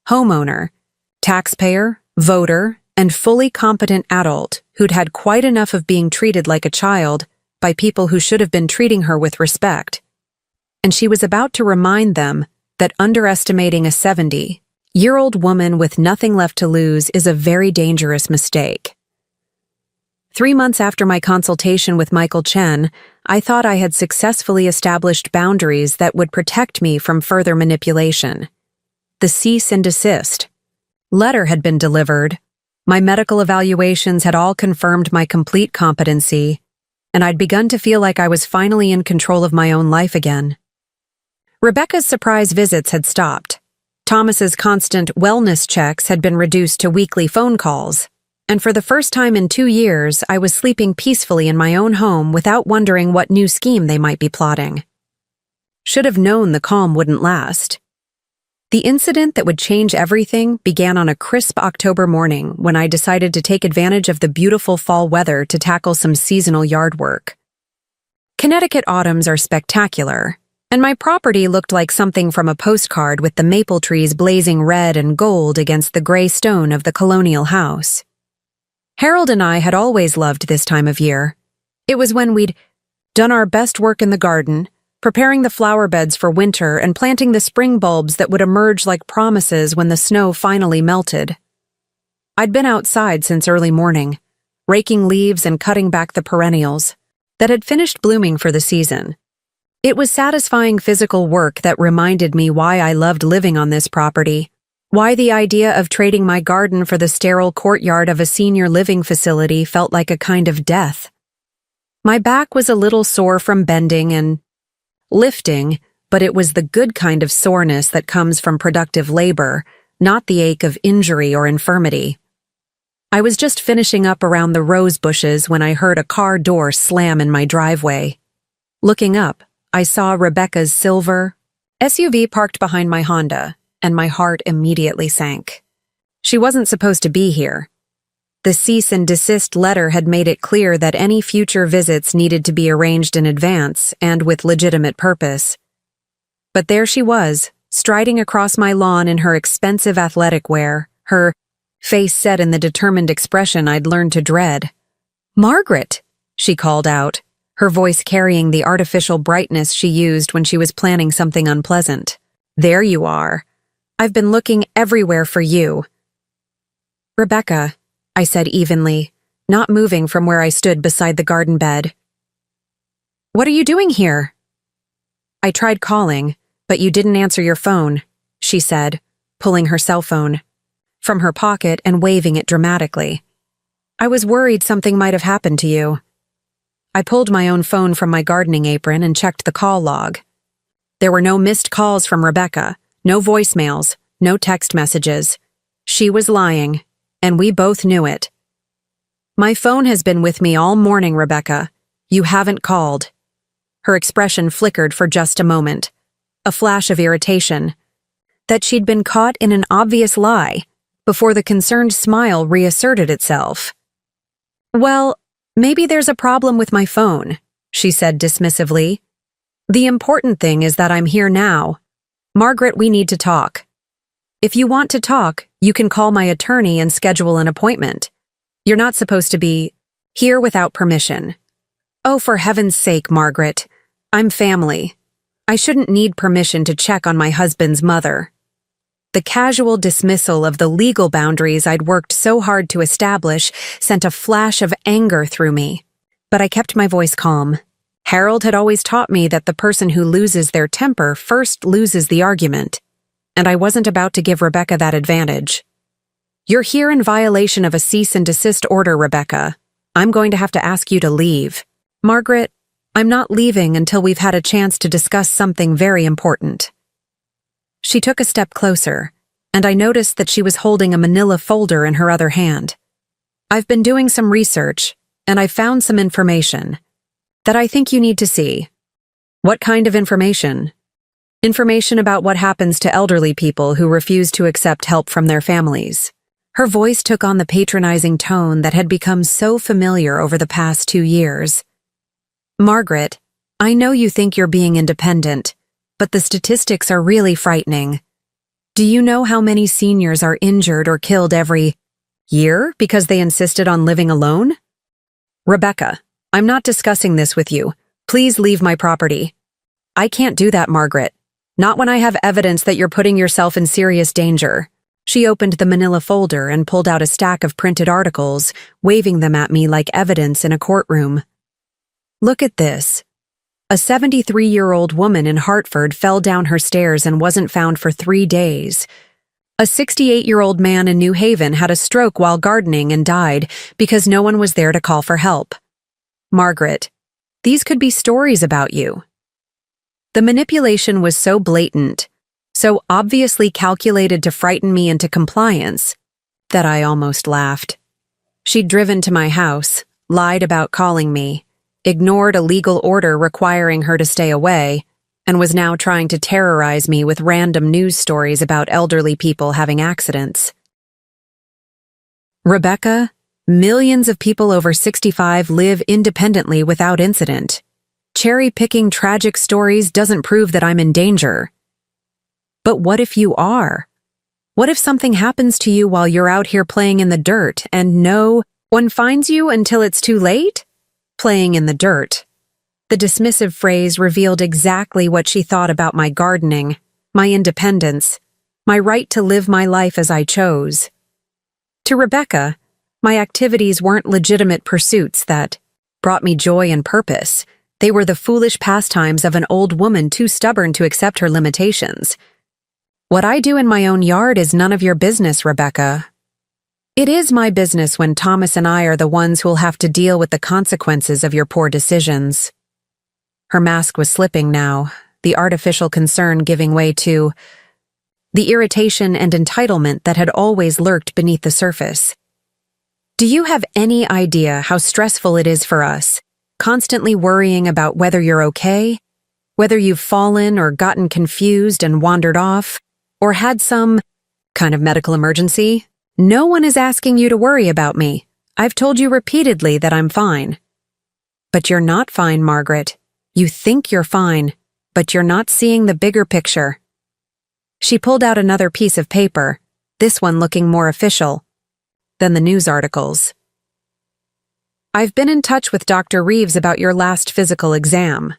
homeowner, taxpayer, voter, and fully competent adult who'd had quite enough of being treated like a child by people who should have been treating her with respect. And she was about to remind them that underestimating a 70-year-old woman with nothing left to lose is a very dangerous mistake. 3 months after my consultation with Michael Chen, I thought I had successfully established boundaries that would protect me from further manipulation. The cease and desist letter had been delivered, my medical evaluations had all confirmed my complete competency, and I'd begun to feel like I was finally in control of my own life again. Rebecca's surprise visits had stopped. Thomas's constant wellness checks had been reduced to weekly phone calls, and for the first time in 2 years, I was sleeping peacefully in my own home without wondering what new scheme they might be plotting. Should have known the calm wouldn't last. The incident that would change everything began on a crisp October morning when I decided to take advantage of the beautiful fall weather to tackle some seasonal yard work. Connecticut autumns are spectacular, and my property looked like something from a postcard with the maple trees blazing red and gold against the gray stone of the colonial house. Harold and I had always loved this time of year. It was when we'd done our best work in the garden, preparing the flower beds for winter and planting the spring bulbs that would emerge like promises when the snow finally melted. I'd been outside since early morning, raking leaves and cutting back the perennials that had finished blooming for the season. It was satisfying physical work that reminded me why I loved living on this property, why the idea of trading my garden for the sterile courtyard of a senior living facility felt like a kind of death. My back was a little sore from bending and lifting, but it was the good kind of soreness that comes from productive labor, not the ache of injury or infirmity. I was just finishing up around the rose bushes when I heard a car door slam in my driveway. Looking up, I saw Rebecca's silver SUV parked behind my Honda, and my heart immediately sank. She wasn't supposed to be here. The cease and desist letter had made it clear that any future visits needed to be arranged in advance and with legitimate purpose. But there she was, striding across my lawn in her expensive athletic wear, her face set in the determined expression I'd learned to dread. "Margaret," she called out, her voice carrying the artificial brightness she used when she was planning something unpleasant. "There you are. I've been looking everywhere for you." "Rebecca," I said evenly, not moving from where I stood beside the garden bed. "What are you doing here?" "I tried calling, but you didn't answer your phone," she said, pulling her cell phone from her pocket and waving it dramatically. "I was worried something might have happened to you." I pulled my own phone from my gardening apron and checked the call log. There were no missed calls from Rebecca, no voicemails, no text messages. She was lying, and we both knew it. "My phone has been with me all morning, Rebecca. You haven't called." Her expression flickered for just a moment, a flash of irritation, that she'd been caught in an obvious lie, before the concerned smile reasserted itself. "Well, maybe there's a problem with my phone," she said dismissively. "The important thing is that I'm here now. Margaret, we need to talk. If you want to talk, you can call my attorney and schedule an appointment. You're not supposed to be here without permission." "Oh, for heaven's sake, Margaret. I'm family. I shouldn't need permission to check on my husband's mother." The casual dismissal of the legal boundaries I'd worked so hard to establish sent a flash of anger through me. But I kept my voice calm. Harold had always taught me that the person who loses their temper first loses the argument. and I wasn't about to give Rebecca that advantage. You're here in violation of a cease and desist order, Rebecca. I'm going to have to ask you to leave. Margaret, I'm not leaving until we've had a chance to discuss something very important. She took a step closer, and I noticed that she was holding a manila folder in her other hand. I've been doing some research, and I've found some information that I think you need to see. What kind of information? Information about what happens to elderly people who refuse to accept help from their families. Her voice took on the patronizing tone that had become so familiar over the past 2 years. Margaret, I know you think you're being independent, but the statistics are really frightening. Do you know how many seniors are injured or killed every year because they insisted on living alone? Rebecca, I'm not discussing this with you. Please leave my property. I can't do that, Margaret. Not when I have evidence that you're putting yourself in serious danger. She opened the manila folder and pulled out a stack of printed articles, waving them at me like evidence in a courtroom. Look at this. A 73-year-old woman in Hartford fell down her stairs and wasn't found for 3 days. A 68-year-old man in New Haven had a stroke while gardening and died because no one was there to call for help. Margaret, these could be stories about you. The manipulation was so blatant, so obviously calculated to frighten me into compliance, that I almost laughed. She'd driven to my house, lied about calling me, ignored a legal order requiring her to stay away, and was now trying to terrorize me with random news stories about elderly people having accidents. Rebecca, millions of people over 65 live independently without incident. Cherry-picking tragic stories doesn't prove that I'm in danger. But what if you are? What if something happens to you while you're out here playing in the dirt and no one finds you until it's too late? Playing in the dirt. The dismissive phrase revealed exactly what she thought about my gardening, my independence, my right to live my life as I chose. To Rebecca, my activities weren't legitimate pursuits that brought me joy and purpose. They were the foolish pastimes of an old woman too stubborn to accept her limitations. What I do in my own yard is none of your business, Rebecca. It is my business when Thomas and I are the ones who'll have to deal with the consequences of your poor decisions. Her mask was slipping now, the artificial concern giving way to the irritation and entitlement that had always lurked beneath the surface. Do you have any idea how stressful it is for us, constantly worrying about whether you're okay, whether you've fallen or gotten confused and wandered off, or had some kind of medical emergency? No one is asking you to worry about me. I've told you repeatedly that I'm fine. But you're not fine, Margaret. You think you're fine, but you're not seeing the bigger picture. She pulled out another piece of paper, this one looking more official than the news articles. I've been in touch with Dr. Reeves about your last physical exam.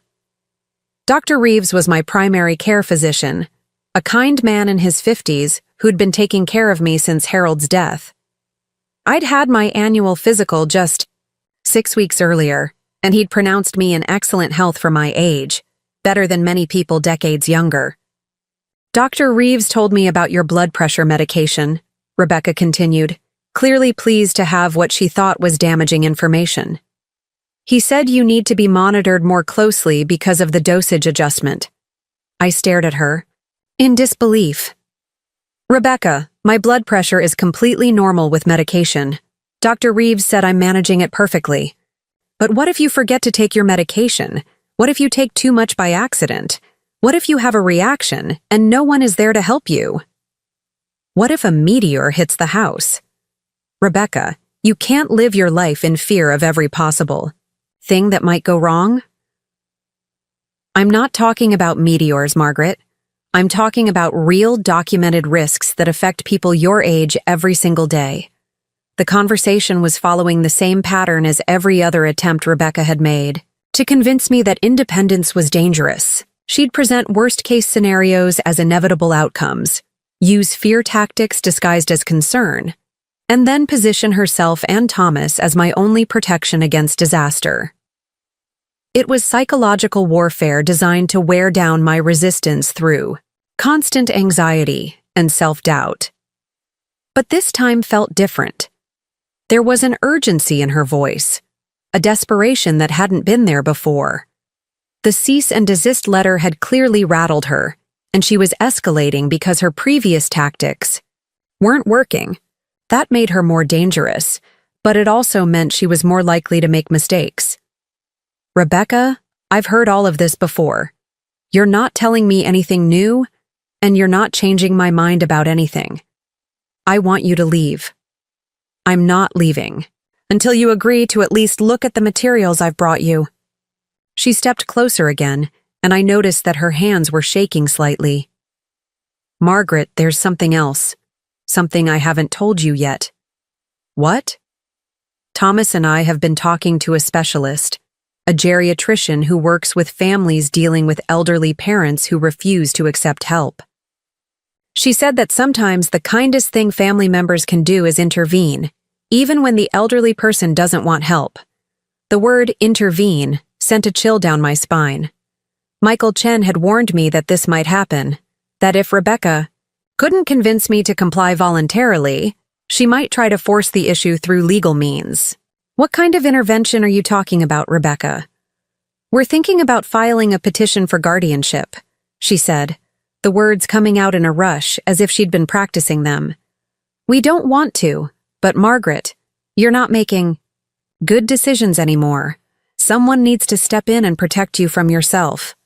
Dr. Reeves was my primary care physician, a kind man in his 50s who'd been taking care of me since Harold's death. I'd had my annual physical just 6 weeks earlier, and he'd pronounced me in excellent health for my age, better than many people decades younger. Dr. Reeves told me about your blood pressure medication, Rebecca continued, clearly pleased to have what she thought was damaging information. He said you need to be monitored more closely because of the dosage adjustment. I stared at her, in disbelief. Rebecca, my blood pressure is completely normal with medication. Dr. Reeves said I'm managing it perfectly. But what if you forget to take your medication? What if you take too much by accident? What if you have a reaction and no one is there to help you? What if a meteor hits the house? Rebecca, you can't live your life in fear of every possible thing that might go wrong. I'm not talking about meteors, Margaret. I'm talking about real documented risks that affect people your age every single day. The conversation was following the same pattern as every other attempt Rebecca had made, to convince me that independence was dangerous. She'd present worst-case scenarios as inevitable outcomes, use fear tactics disguised as concern, and then position herself and Thomas as my only protection against disaster. It was psychological warfare designed to wear down my resistance through constant anxiety and self-doubt. But this time felt different. There was an urgency in her voice, a desperation that hadn't been there before. The cease and desist letter had clearly rattled her, and she was escalating because her previous tactics weren't working. That made her more dangerous, but it also meant she was more likely to make mistakes. Rebecca, I've heard all of this before. You're not telling me anything new, and you're not changing my mind about anything. I want you to leave. I'm not leaving until you agree to at least look at the materials I've brought you. She stepped closer again, and I noticed that her hands were shaking slightly. Margaret, there's something else. Something I haven't told you yet. What? Thomas and I have been talking to a specialist, a geriatrician who works with families dealing with elderly parents who refuse to accept help. She said that sometimes the kindest thing family members can do is intervene, even when the elderly person doesn't want help. The word intervene sent a chill down my spine. Michael Chen had warned me that this might happen, that if Rebecca couldn't convince me to comply voluntarily, she might try to force the issue through legal means. What kind of intervention are you talking about, Rebecca? We're thinking about filing a petition for guardianship, she said, the words coming out in a rush as if she'd been practicing them. We don't want to, but Margaret, you're not making good decisions anymore. Someone needs to step in and protect you from yourself.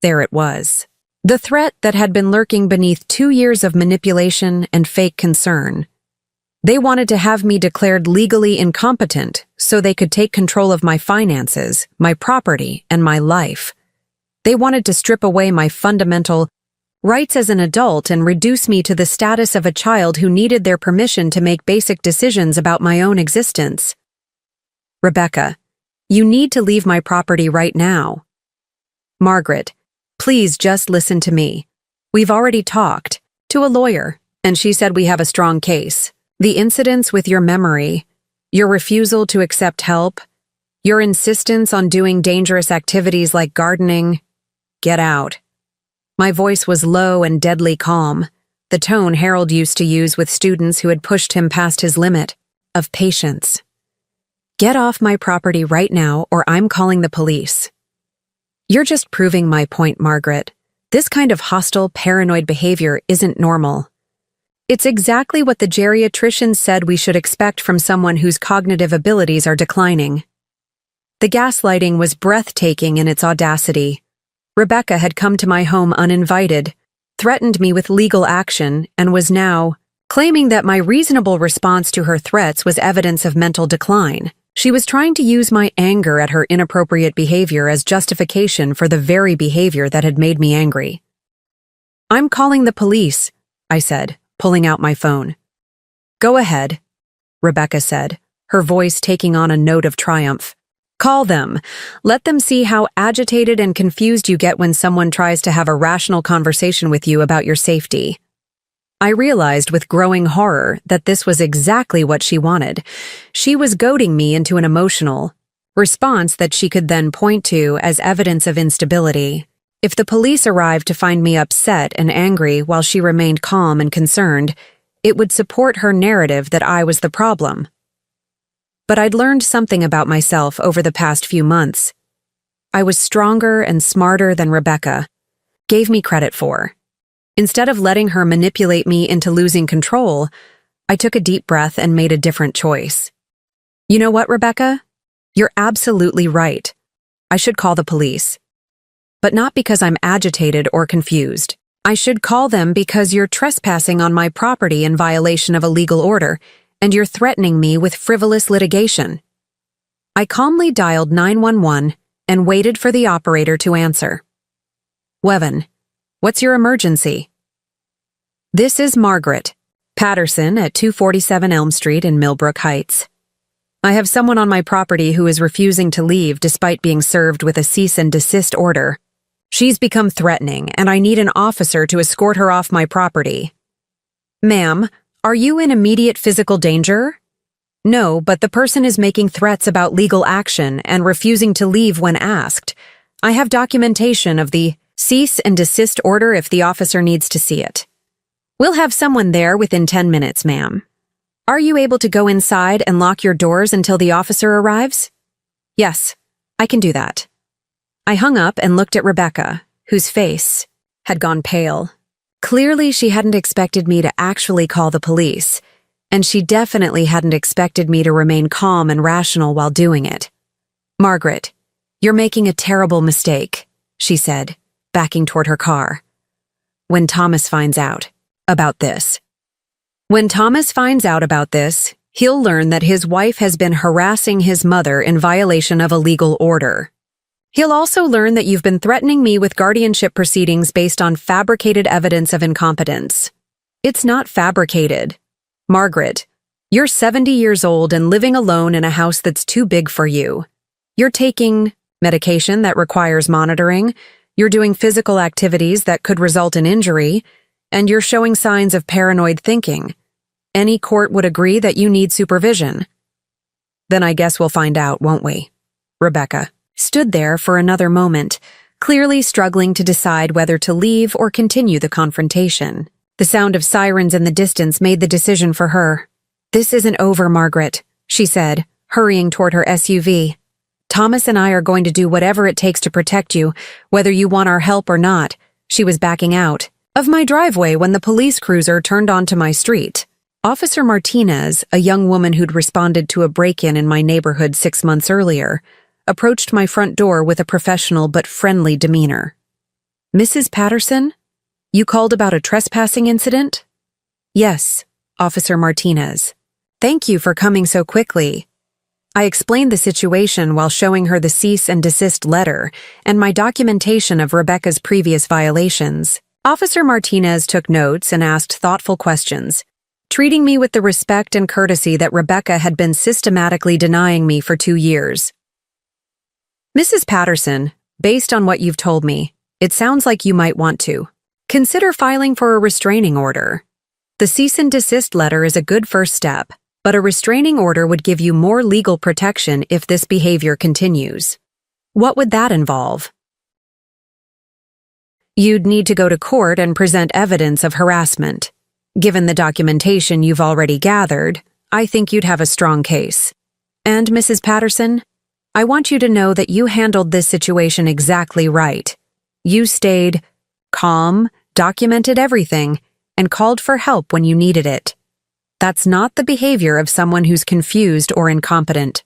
There it was. The threat that had been lurking beneath 2 years of manipulation and fake concern. They wanted to have me declared legally incompetent so they could take control of my finances, my property, and my life. They wanted to strip away my fundamental rights as an adult and reduce me to the status of a child who needed their permission to make basic decisions about my own existence. Rebecca, you need to leave my property right now. Margaret, please just listen to me. We've already talked to a lawyer, and she said we have a strong case. The incidents with your memory, your refusal to accept help, your insistence on doing dangerous activities like gardening, get out. My voice was low and deadly calm, the tone Harold used to use with students who had pushed him past his limit of patience. Get off my property right now or I'm calling the police. You're just proving my point, Margaret. This kind of hostile, paranoid behavior isn't normal. It's exactly what the geriatrician said we should expect from someone whose cognitive abilities are declining. The gaslighting was breathtaking in its audacity. Rebecca had come to my home uninvited, threatened me with legal action, and was now claiming that my reasonable response to her threats was evidence of mental decline. She was trying to use my anger at her inappropriate behavior as justification for the very behavior that had made me angry. I'm calling the police, I said, pulling out my phone. Go ahead, Rebecca said, her voice taking on a note of triumph. Call them. Let them see how agitated and confused you get when someone tries to have a rational conversation with you about your safety. I realized with growing horror that this was exactly what she wanted. She was goading me into an emotional response that she could then point to as evidence of instability. If the police arrived to find me upset and angry while she remained calm and concerned, it would support her narrative that I was the problem. But I'd learned something about myself over the past few months. I was stronger and smarter than Rebecca gave me credit for. Instead of letting her manipulate me into losing control, I took a deep breath and made a different choice. You know what, Rebecca? You're absolutely right. I should call the police. But not because I'm agitated or confused. I should call them because you're trespassing on my property in violation of a legal order, and you're threatening me with frivolous litigation. I calmly dialed 911 and waited for the operator to answer. Wevan, what's your emergency? This is Margaret Patterson at 247 Elm Street in Millbrook Heights. I have someone on my property who is refusing to leave despite being served with a cease and desist order. She's become threatening, and I need an officer to escort her off my property. Ma'am, are you in immediate physical danger? No, but the person is making threats about legal action and refusing to leave when asked. I have documentation of the Cease and desist order if the officer needs to see it. We'll have someone there within 10 minutes, ma'am. Are you able to go inside and lock your doors until the officer arrives? Yes, I can do that. I hung up and looked at Rebecca, whose face had gone pale. Clearly, she hadn't expected me to actually call the police, and she definitely hadn't expected me to remain calm and rational while doing it. Margaret, you're making a terrible mistake, she said, backing toward her car. When Thomas finds out about this, he'll learn that his wife has been harassing his mother in violation of a legal order. He'll also learn that you've been threatening me with guardianship proceedings based on fabricated evidence of incompetence. It's not fabricated. Margaret, you're 70 years old and living alone in a house that's too big for you. You're taking medication that requires monitoring, you're doing physical activities that could result in injury, and you're showing signs of paranoid thinking. Any court would agree that you need supervision. Then I guess we'll find out, won't we? Rebecca stood there for another moment, clearly struggling to decide whether to leave or continue the confrontation. The sound of sirens in the distance made the decision for her. This isn't over, Margaret, she said, hurrying toward her SUV. Thomas and I are going to do whatever it takes to protect you, whether you want our help or not. She was backing out of my driveway when the police cruiser turned onto my street. Officer Martinez, a young woman who'd responded to a break-in in my neighborhood 6 months earlier, approached my front door with a professional but friendly demeanor. Mrs. Patterson? You called about a trespassing incident? Yes, Officer Martinez. Thank you for coming so quickly. I explained the situation while showing her the cease and desist letter and my documentation of Rebecca's previous violations. Officer Martinez took notes and asked thoughtful questions, treating me with the respect and courtesy that Rebecca had been systematically denying me for 2 years. Mrs. Patterson, based on what you've told me, it sounds like you might want to consider filing for a restraining order. The cease and desist letter is a good first step, but a restraining order would give you more legal protection if this behavior continues. What would that involve? You'd need to go to court and present evidence of harassment. Given the documentation you've already gathered, I think you'd have a strong case. And, Mrs. Patterson, I want you to know that you handled this situation exactly right. You stayed calm, documented everything, and called for help when you needed it. That's not the behavior of someone who's confused or incompetent.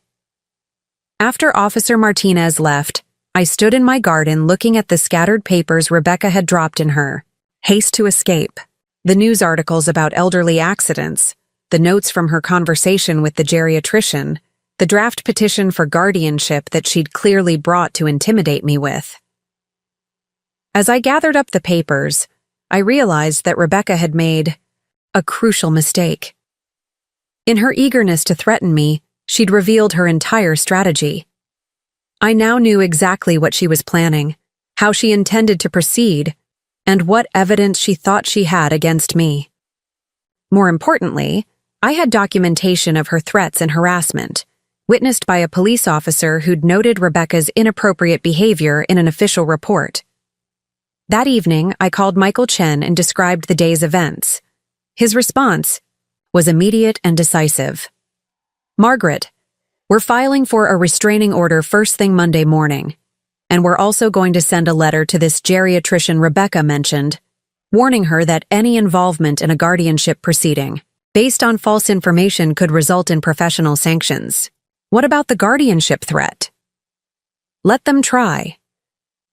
After Officer Martinez left, I stood in my garden looking at the scattered papers Rebecca had dropped in her haste to escape, the news articles about elderly accidents, the notes from her conversation with the geriatrician, the draft petition for guardianship that she'd clearly brought to intimidate me with. As I gathered up the papers, I realized that Rebecca had made a crucial mistake. In her eagerness to threaten me, she'd revealed her entire strategy. I now knew exactly what she was planning, how she intended to proceed, and what evidence she thought she had against me. More importantly, I had documentation of her threats and harassment, witnessed by a police officer who'd noted Rebecca's inappropriate behavior in an official report. That evening, I called Michael Chen and described the day's events. His response was immediate and decisive. Margaret, we're filing for a restraining order first thing Monday morning, and we're also going to send a letter to this geriatrician Rebecca mentioned, warning her that any involvement in a guardianship proceeding based on false information could result in professional sanctions. What about the guardianship threat? Let them try.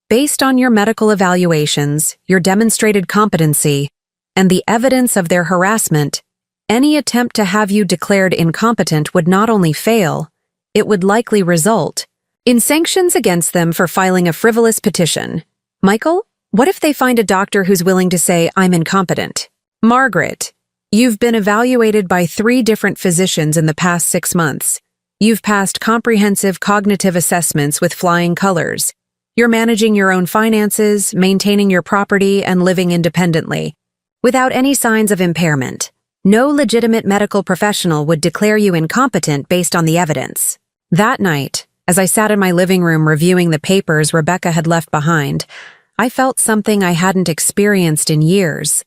Based on your medical evaluations, your demonstrated competency, and the evidence of their harassment, any attempt to have you declared incompetent would not only fail, it would likely result in sanctions against them for filing a frivolous petition. Michael, what if they find a doctor who's willing to say, I'm incompetent? Margaret, you've been evaluated by 3 different physicians in the past 6 months. You've passed comprehensive cognitive assessments with flying colors. You're managing your own finances, maintaining your property, and living independently, without any signs of impairment. No legitimate medical professional would declare you incompetent based on the evidence. That night, as I sat in my living room reviewing the papers Rebecca had left behind, I felt something I hadn't experienced in years.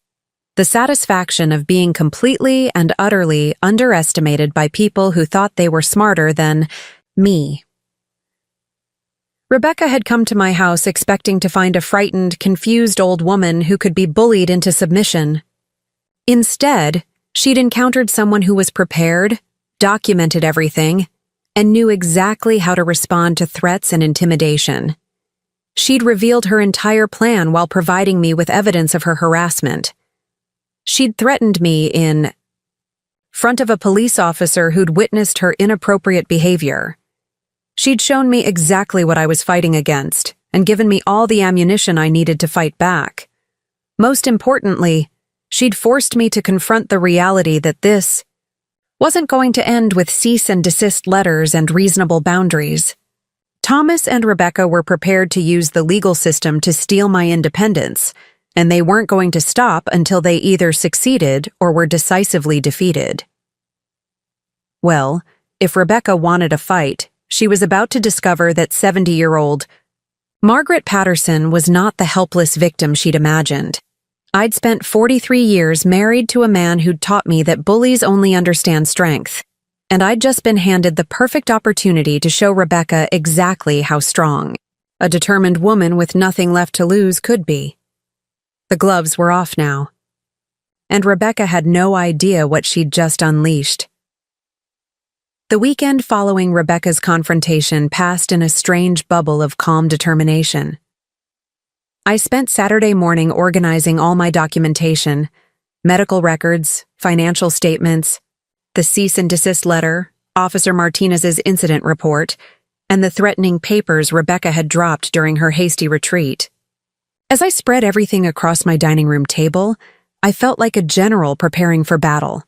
The satisfaction of being completely and utterly underestimated by people who thought they were smarter than me. Rebecca had come to my house expecting to find a frightened, confused old woman who could be bullied into submission. Instead, she'd encountered someone who was prepared, documented everything, and knew exactly how to respond to threats and intimidation. She'd revealed her entire plan while providing me with evidence of her harassment. She'd threatened me in front of a police officer who'd witnessed her inappropriate behavior. She'd shown me exactly what I was fighting against and given me all the ammunition I needed to fight back. Most importantly, she'd forced me to confront the reality that this wasn't going to end with cease and desist letters and reasonable boundaries. Thomas and Rebecca were prepared to use the legal system to steal my independence, and they weren't going to stop until they either succeeded or were decisively defeated. Well, if Rebecca wanted a fight, she was about to discover that 70-year-old Margaret Patterson was not the helpless victim she'd imagined. I'd spent 43 years married to a man who'd taught me that bullies only understand strength, and I'd just been handed the perfect opportunity to show Rebecca exactly how strong a determined woman with nothing left to lose could be. The gloves were off now, and Rebecca had no idea what she'd just unleashed. The weekend following Rebecca's confrontation passed in a strange bubble of calm determination. I spent Saturday morning organizing all my documentation, medical records, financial statements, the cease and desist letter, Officer Martinez's incident report, and the threatening papers Rebecca had dropped during her hasty retreat. As I spread everything across my dining room table, I felt like a general preparing for battle,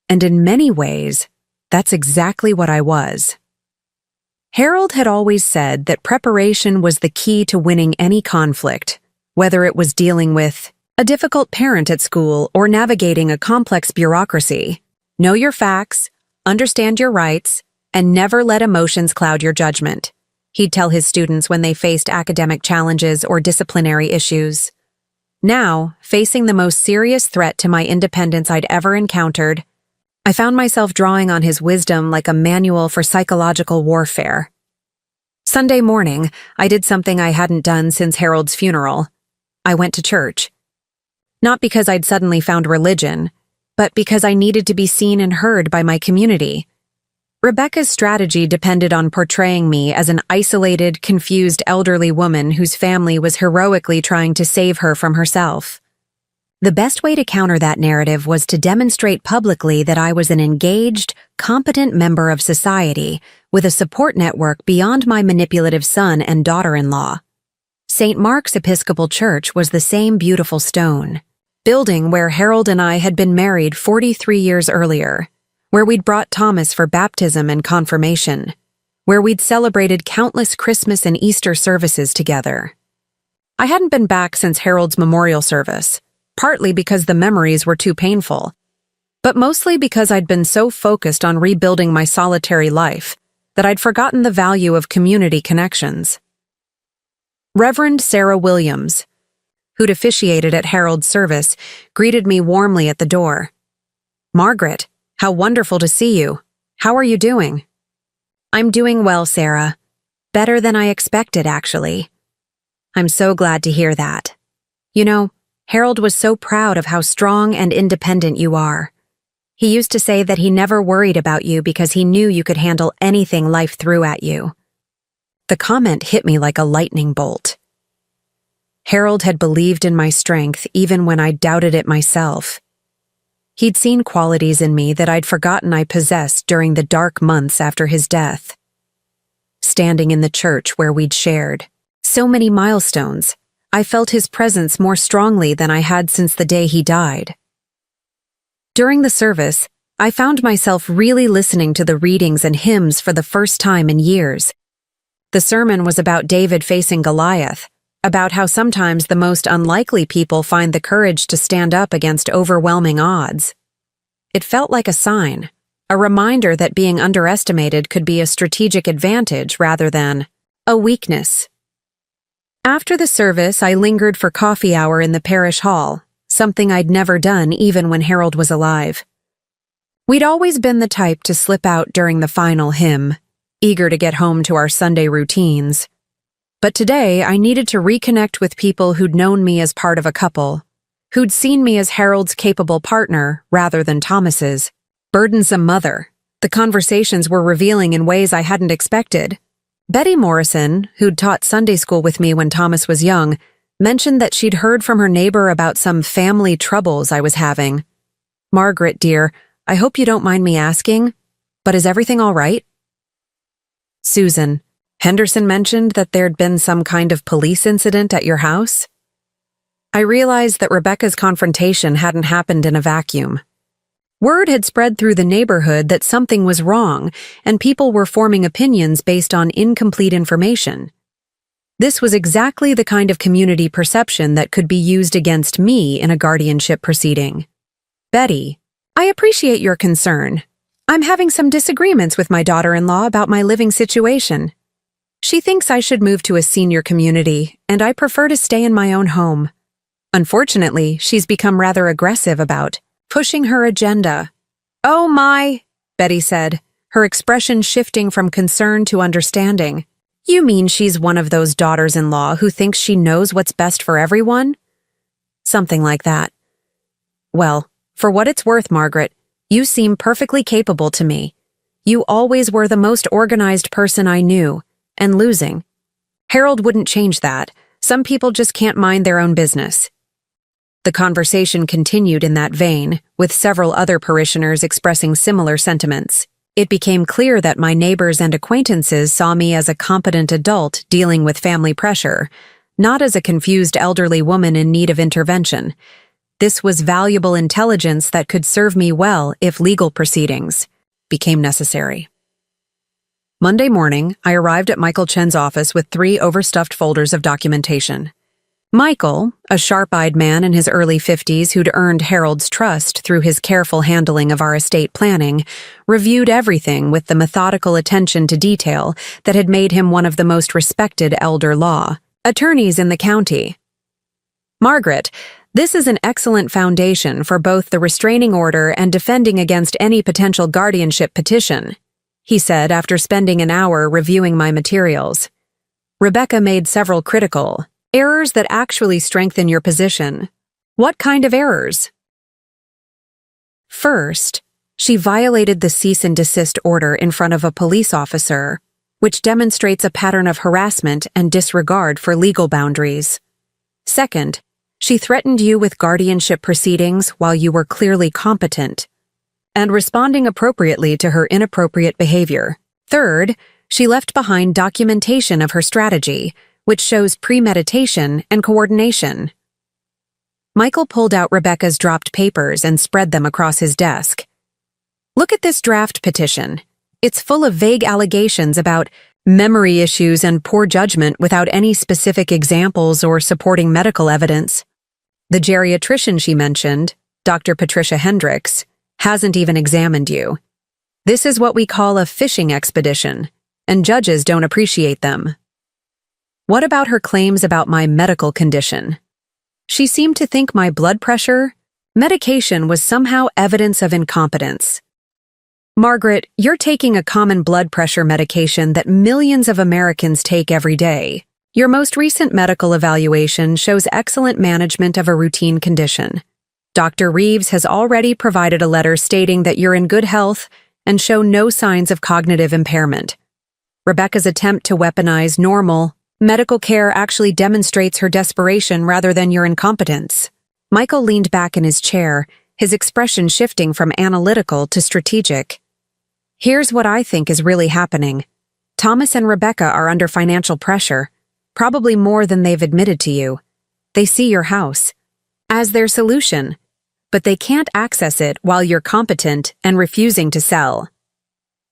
and in many ways, that's exactly what I was. Harold had always said that preparation was the key to winning any conflict, whether it was dealing with a difficult parent at school or navigating a complex bureaucracy. Know your facts, understand your rights, and never let emotions cloud your judgment, he'd tell his students when they faced academic challenges or disciplinary issues. Now, facing the most serious threat to my independence I'd ever encountered, I found myself drawing on his wisdom like a manual for psychological warfare. Sunday morning, I did something I hadn't done since Harold's funeral. I went to church. Not because I'd suddenly found religion, but because I needed to be seen and heard by my community. Rebecca's strategy depended on portraying me as an isolated, confused elderly woman whose family was heroically trying to save her from herself. The best way to counter that narrative was to demonstrate publicly that I was an engaged, competent member of society with a support network beyond my manipulative son and daughter-in-law. St. Mark's Episcopal Church was the same beautiful stone building where Harold and I had been married 43 years earlier, where we'd brought Thomas for baptism and confirmation, where we'd celebrated countless Christmas and Easter services together. I hadn't been back since Harold's memorial service, partly because the memories were too painful, but mostly because I'd been so focused on rebuilding my solitary life that I'd forgotten the value of community connections. Reverend Sarah Williams, who'd officiated at Harold's service, greeted me warmly at the door. "Margaret, how wonderful to see you. How are you doing?" "I'm doing well, Sarah. Better than I expected, actually." "I'm so glad to hear that. You know, Harold was so proud of how strong and independent you are. He used to say that he never worried about you because he knew you could handle anything life threw at you." The comment hit me like a lightning bolt. Harold had believed in my strength even when I doubted it myself. He'd seen qualities in me that I'd forgotten I possessed during the dark months after his death. Standing in the church where we'd shared so many milestones, I felt his presence more strongly than I had since the day he died. During the service, I found myself really listening to the readings and hymns for the first time in years. The sermon was about David facing Goliath, about how sometimes the most unlikely people find the courage to stand up against overwhelming odds. It felt like a sign, a reminder that being underestimated could be a strategic advantage rather than a weakness. After the service, I lingered for coffee hour in the parish hall, something I'd never done even when Harold was alive. We'd always been the type to slip out during the final hymn, eager to get home to our Sunday routines. But today, I needed to reconnect with people who'd known me as part of a couple, who'd seen me as Harold's capable partner rather than Thomas's burdensome mother. The conversations were revealing in ways I hadn't expected. Betty Morrison, who'd taught Sunday school with me when Thomas was young, mentioned that she'd heard from her neighbor about some family troubles I was having. "Margaret, dear, I hope you don't mind me asking, but is everything all right?" "Susan, Henderson mentioned that there'd been some kind of police incident at your house." I realized that Rebecca's confrontation hadn't happened in a vacuum. Word had spread through the neighborhood that something was wrong, and people were forming opinions based on incomplete information. This was exactly the kind of community perception that could be used against me in a guardianship proceeding. "Betty, I appreciate your concern. I'm having some disagreements with my daughter-in-law about my living situation. She thinks I should move to a senior community, and I prefer to stay in my own home. Unfortunately, she's become rather aggressive about pushing her agenda." "Oh my," Betty said, her expression shifting from concern to understanding. "You mean she's one of those daughters-in-law who thinks she knows what's best for everyone?" "Something like that." "Well, for what it's worth, Margaret, you seem perfectly capable to me. You always were the most organized person I knew, and losing. Harold wouldn't change that. Some people just can't mind their own business." The conversation continued in that vein, with several other parishioners expressing similar sentiments. It became clear that my neighbors and acquaintances saw me as a competent adult dealing with family pressure, not as a confused elderly woman in need of intervention. This was valuable intelligence that could serve me well if legal proceedings became necessary. Monday morning, I arrived at Michael Chen's office with 3 overstuffed folders of documentation. Michael, a sharp-eyed man in his early 50s who'd earned Harold's trust through his careful handling of our estate planning, reviewed everything with the methodical attention to detail that had made him one of the most respected elder law attorneys in the county. "Margaret, this is an excellent foundation for both the restraining order and defending against any potential guardianship petition," he said after spending an hour reviewing my materials. "Rebecca made several critical errors that actually strengthen your position." "What kind of errors?" "First, she violated the cease and desist order in front of a police officer, which demonstrates a pattern of harassment and disregard for legal boundaries. Second, she threatened you with guardianship proceedings while you were clearly competent and responding appropriately to her inappropriate behavior. Third, she left behind documentation of her strategy, which shows premeditation and coordination." Michael pulled out Rebecca's dropped papers and spread them across his desk. "Look at this draft petition. It's full of vague allegations about memory issues and poor judgment without any specific examples or supporting medical evidence. The geriatrician she mentioned, Dr. Patricia Hendricks, hasn't even examined you. This is what we call a fishing expedition, and judges don't appreciate them. What about her claims about my medical condition? She seemed to think my blood pressure, medication was somehow evidence of incompetence. Margaret, you're taking a common blood pressure medication that millions of Americans take every day. Your most recent medical evaluation shows excellent management of a routine condition. Dr. Reeves has already provided a letter stating that you're in good health and show no signs of cognitive impairment. Rebecca's attempt to weaponize normal medical care actually demonstrates her desperation rather than your incompetence." Michael leaned back in his chair, his expression shifting from analytical to strategic. "Here's what I think is really happening. Thomas and Rebecca are under financial pressure, probably more than they've admitted to you. They see your house as their solution, but they can't access it while you're competent and refusing to sell.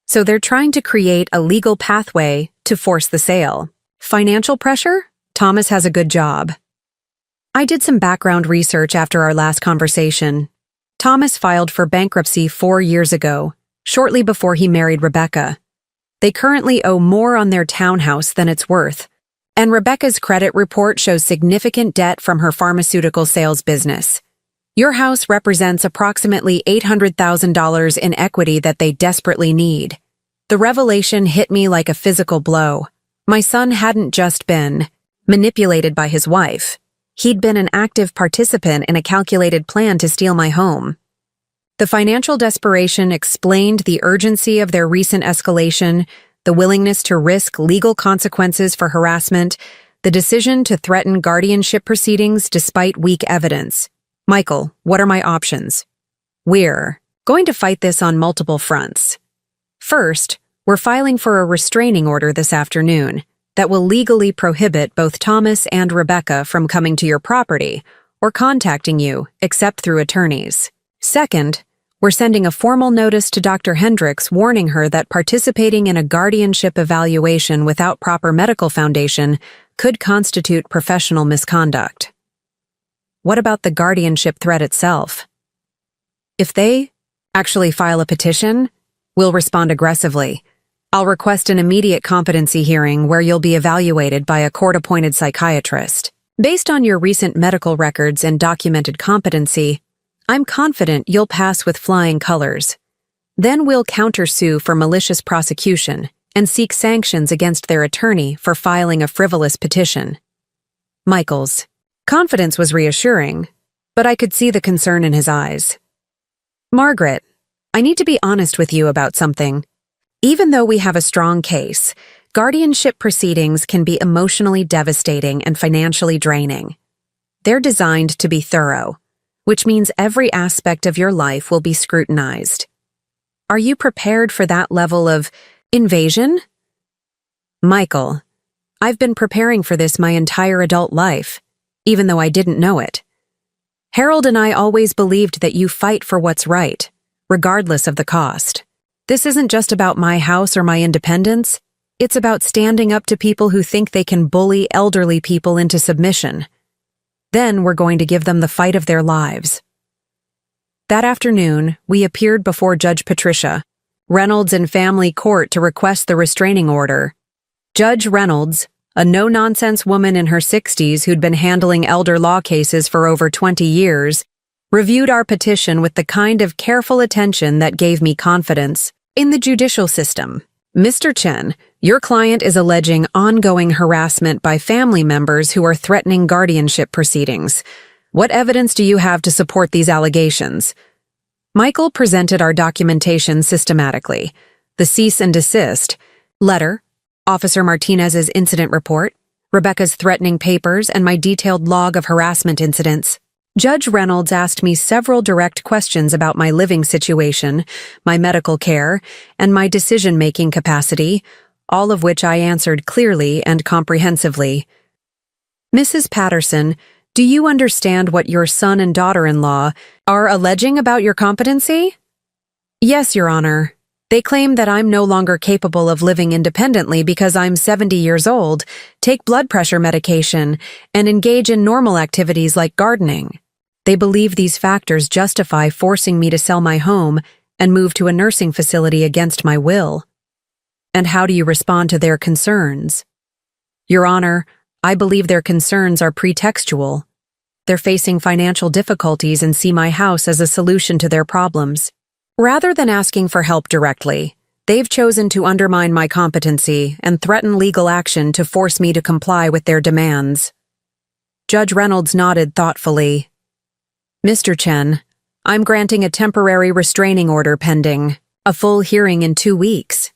So they're trying to create a legal pathway to force the sale. Financial pressure? Thomas has a good job." I did some background research after our last conversation. Thomas filed for bankruptcy 4 years ago, shortly before he married Rebecca. They currently owe more on their townhouse than it's worth, And Rebecca's credit report shows significant debt from her pharmaceutical sales business. Your house represents approximately $800,000 in equity that they desperately need. The revelation hit me like a physical blow. My son hadn't just been manipulated by his wife. He'd been an active participant in a calculated plan to steal my home. The financial desperation explained the urgency of their recent escalation, the willingness to risk legal consequences for harassment, the decision to threaten guardianship proceedings despite weak evidence. Michael, what are my options? We're going to fight this on multiple fronts. First, we're filing for a restraining order this afternoon that will legally prohibit both Thomas and Rebecca from coming to your property or contacting you, except through attorneys. Second, we're sending a formal notice to Dr. Hendricks warning her that participating in a guardianship evaluation without proper medical foundation could constitute professional misconduct. What about the guardianship threat itself? If they actually file a petition, we'll respond aggressively. I'll request an immediate competency hearing where you'll be evaluated by a court-appointed psychiatrist. Based on your recent medical records and documented competency, I'm confident you'll pass with flying colors. Then we'll countersue for malicious prosecution and seek sanctions against their attorney for filing a frivolous petition. Michael's confidence was reassuring, but I could see the concern in his eyes. Margaret, I need to be honest with you about something. Even though we have a strong case, guardianship proceedings can be emotionally devastating and financially draining. They're designed to be thorough, which means every aspect of your life will be scrutinized. Are you prepared for that level of invasion? Michael, I've been preparing for this my entire adult life, even though I didn't know it. Harold and I always believed that you fight for what's right, regardless of the cost. This isn't just about my house or my independence. It's about standing up to people who think they can bully elderly people into submission. Then we're going to give them the fight of their lives. That afternoon, we appeared before Judge Patricia, Reynolds and Family Court to request the restraining order. Judge Reynolds, a no-nonsense woman in her 60s who'd been handling elder law cases for over 20 years, reviewed our petition with the kind of careful attention that gave me confidence in the judicial system. Mr. Chen, your client is alleging ongoing harassment by family members who are threatening guardianship proceedings. What evidence do you have to support these allegations? Michael presented our documentation systematically. The cease and desist letter, Officer Martinez's incident report, Rebecca's threatening papers, and my detailed log of harassment incidents. Judge Reynolds asked me several direct questions about my living situation, my medical care, and my decision-making capacity, all of which I answered clearly and comprehensively. Mrs. Patterson, do you understand what your son and daughter-in-law are alleging about your competency? Yes, Your Honor. They claim that I'm no longer capable of living independently because I'm 70 years old, take blood pressure medication, and engage in normal activities like gardening. They believe these factors justify forcing me to sell my home and move to a nursing facility against my will. And how do you respond to their concerns? Your Honor, I believe their concerns are pretextual. They're facing financial difficulties and see my house as a solution to their problems. Rather than asking for help directly, they've chosen to undermine my competency and threaten legal action to force me to comply with their demands. Judge Reynolds nodded thoughtfully. Mr. Chen, I'm granting a temporary restraining order pending a full hearing in 2 weeks.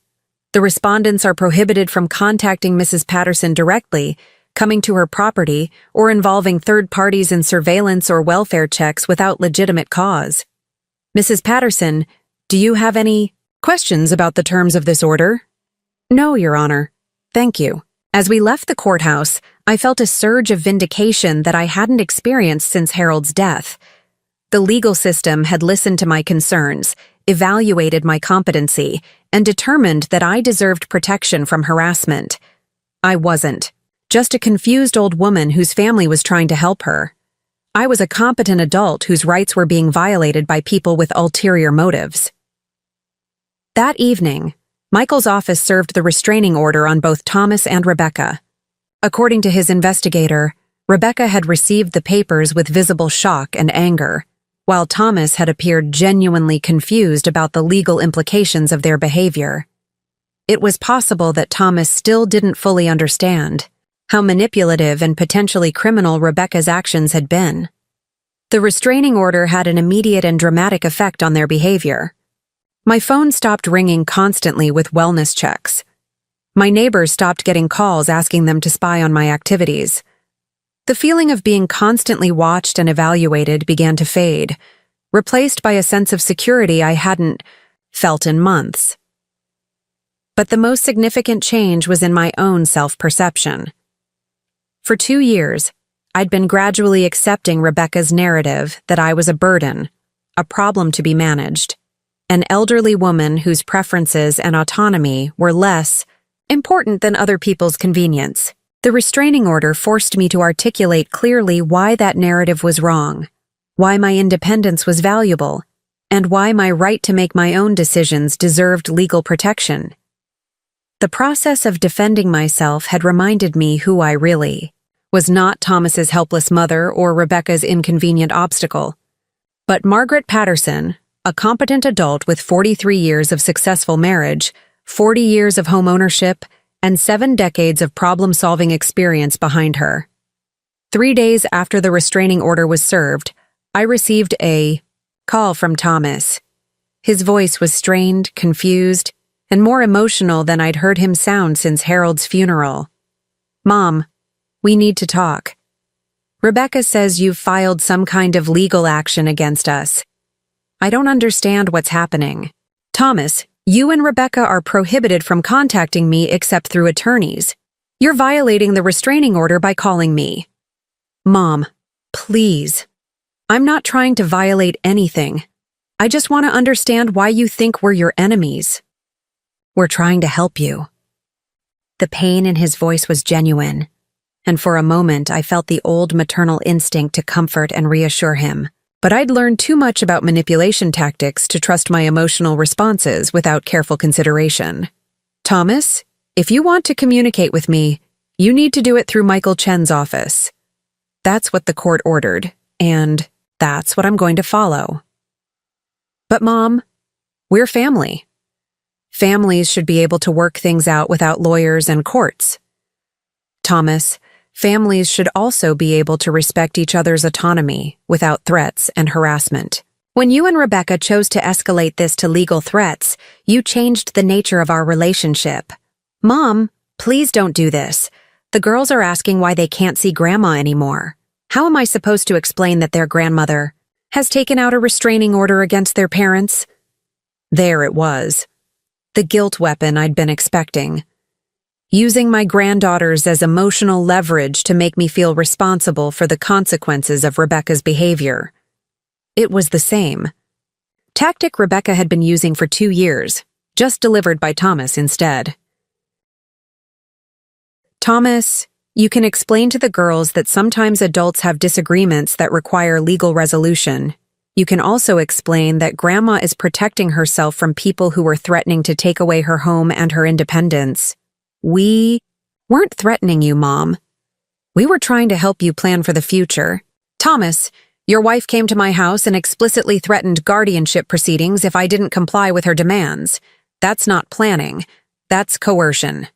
The respondents are prohibited from contacting Mrs. Patterson directly, coming to her property, or involving third parties in surveillance or welfare checks without legitimate cause. Mrs. Patterson, do you have any questions about the terms of this order? No, Your Honor. Thank you. As we left the courthouse, I felt a surge of vindication that I hadn't experienced since Harold's death. The legal system had listened to my concerns, evaluated my competency, and determined that I deserved protection from harassment. I wasn't. Just a confused old woman whose family was trying to help her. I was a competent adult whose rights were being violated by people with ulterior motives. That evening, Michael's office served the restraining order on both Thomas and Rebecca. According to his investigator, Rebecca had received the papers with visible shock and anger, while Thomas had appeared genuinely confused about the legal implications of their behavior. It was possible that Thomas still didn't fully understand how manipulative and potentially criminal Rebecca's actions had been. The restraining order had an immediate and dramatic effect on their behavior. My phone stopped ringing constantly with wellness checks. My neighbors stopped getting calls asking them to spy on my activities. The feeling of being constantly watched and evaluated began to fade, replaced by a sense of security I hadn't felt in months. But the most significant change was in my own self-perception. For 2 years, I'd been gradually accepting Rebecca's narrative that I was a burden, a problem to be managed, an elderly woman whose preferences and autonomy were less important than other people's convenience. The restraining order forced me to articulate clearly why that narrative was wrong, why my independence was valuable, and why my right to make my own decisions deserved legal protection. The process of defending myself had reminded me who I really was, not Thomas's helpless mother or Rebecca's inconvenient obstacle, but Margaret Patterson, a competent adult with 43 years of successful marriage, 40 years of home ownership, and 7 decades of problem-solving experience behind her. 3 days after the restraining order was served, I received a call from Thomas. His voice was strained, confused, and more emotional than I'd heard him sound since Harold's funeral. "Mom, we need to talk. Rebecca says you've filed some kind of legal action against us. I don't understand what's happening. Thomas, you and Rebecca are prohibited from contacting me except through attorneys. You're violating the restraining order by calling me." "Mom, please. I'm not trying to violate anything. I just want to understand why you think we're your enemies. We're trying to help you." The pain in his voice was genuine, and for a moment I felt the old maternal instinct to comfort and reassure him. But I'd learned too much about manipulation tactics to trust my emotional responses without careful consideration. "Thomas, if you want to communicate with me, you need to do it through Michael Chen's office. That's what the court ordered, and that's what I'm going to follow." "But Mom, we're family. Families should be able to work things out without lawyers and courts." "Thomas, families should also be able to respect each other's autonomy without threats and harassment. When you and Rebecca chose to escalate this to legal threats, you changed the nature of our relationship. Mom, please don't do this. The girls are asking why they can't see Grandma anymore. How am I supposed to explain that their grandmother has taken out a restraining order against their parents?" There it was. The guilt weapon I'd been expecting. Using my granddaughters as emotional leverage to make me feel responsible for the consequences of Rebecca's behavior. It was the same tactic Rebecca had been using for 2 years, just delivered by Thomas instead. "Thomas, you can explain to the girls that sometimes adults have disagreements that require legal resolution. You can also explain that Grandma is protecting herself from people who were threatening to take away her home and her independence. We weren't threatening you, Mom. We were trying to help you plan for the future. Thomas, your wife came to my house and explicitly threatened guardianship proceedings if I didn't comply with her demands. That's not planning. That's coercion."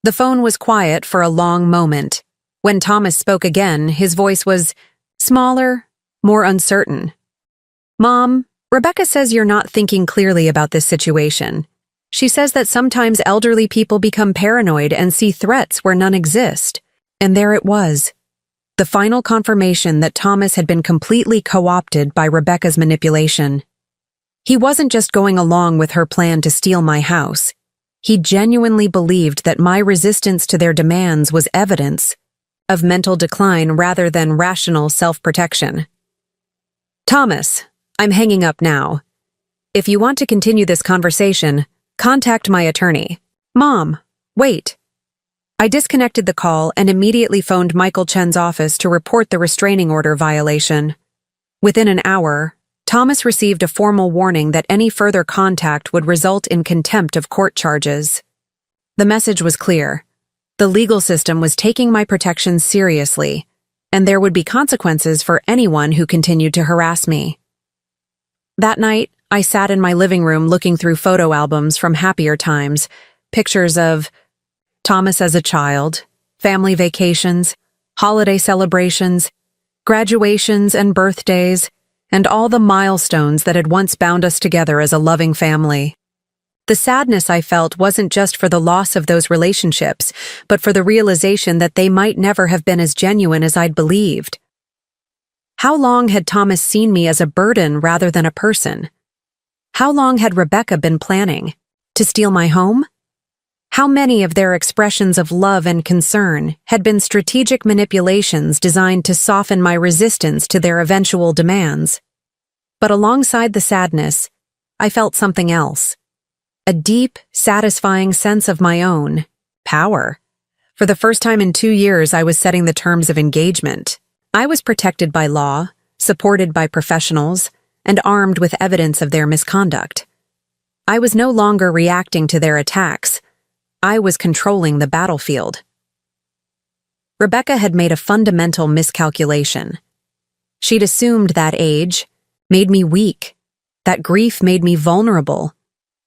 The phone was quiet for a long moment. When Thomas spoke again, his voice was smaller, more uncertain. "Mom, Rebecca says you're not thinking clearly about this situation. She says that sometimes elderly people become paranoid and see threats where none exist." And there it was. The final confirmation that Thomas had been completely co-opted by Rebecca's manipulation. He wasn't just going along with her plan to steal my house. He genuinely believed that my resistance to their demands was evidence of mental decline rather than rational self-protection. "Thomas, I'm hanging up now. If you want to continue this conversation, contact my attorney." "Mom, wait." I disconnected the call and immediately phoned Michael Chen's office to report the restraining order violation. Within an hour, Thomas received a formal warning that any further contact would result in contempt of court charges. The message was clear. The legal system was taking my protections seriously, and there would be consequences for anyone who continued to harass me. That night, I sat in my living room looking through photo albums from happier times, pictures of Thomas as a child, family vacations, holiday celebrations, graduations and birthdays, and all the milestones that had once bound us together as a loving family. The sadness I felt wasn't just for the loss of those relationships, but for the realization that they might never have been as genuine as I'd believed. How long had Thomas seen me as a burden rather than a person? How long had Rebecca been planning? To steal my home? How many of their expressions of love and concern had been strategic manipulations designed to soften my resistance to their eventual demands? But alongside the sadness, I felt something else. A deep, satisfying sense of my own power. For the first time in 2 years, I was setting the terms of engagement. I was protected by law, supported by professionals, and armed with evidence of their misconduct. I was no longer reacting to their attacks. I was controlling the battlefield. Rebecca had made a fundamental miscalculation. She'd assumed that age made me weak, that grief made me vulnerable,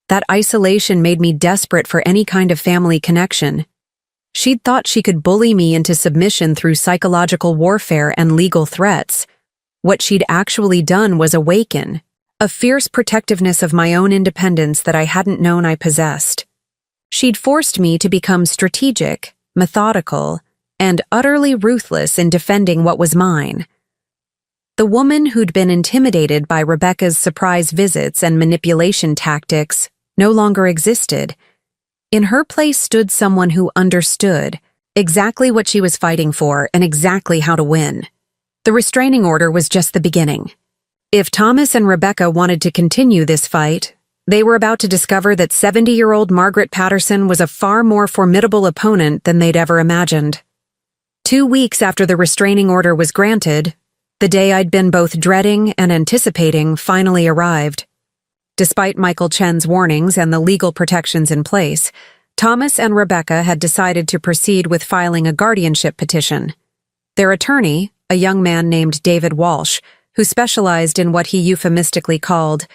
that isolation made me desperate for any kind of family connection. She'd thought she could bully me into submission through psychological warfare and legal threats. What she'd actually done was awaken a fierce protectiveness of my own independence that I hadn't known I possessed. She'd forced me to become strategic, methodical, and utterly ruthless in defending what was mine. The woman who'd been intimidated by Rebecca's surprise visits and manipulation tactics no longer existed. In her place stood someone who understood exactly what she was fighting for and exactly how to win. The restraining order was just the beginning. If Thomas and Rebecca wanted to continue this fight, they were about to discover that 70-year-old Margaret Patterson was a far more formidable opponent than they'd ever imagined. 2 weeks after the restraining order was granted, the day I'd been both dreading and anticipating finally arrived. Despite Michael Chen's warnings and the legal protections in place, Thomas and Rebecca had decided to proceed with filing a guardianship petition. Their attorney, a young man named David Walsh, who specialized in what he euphemistically called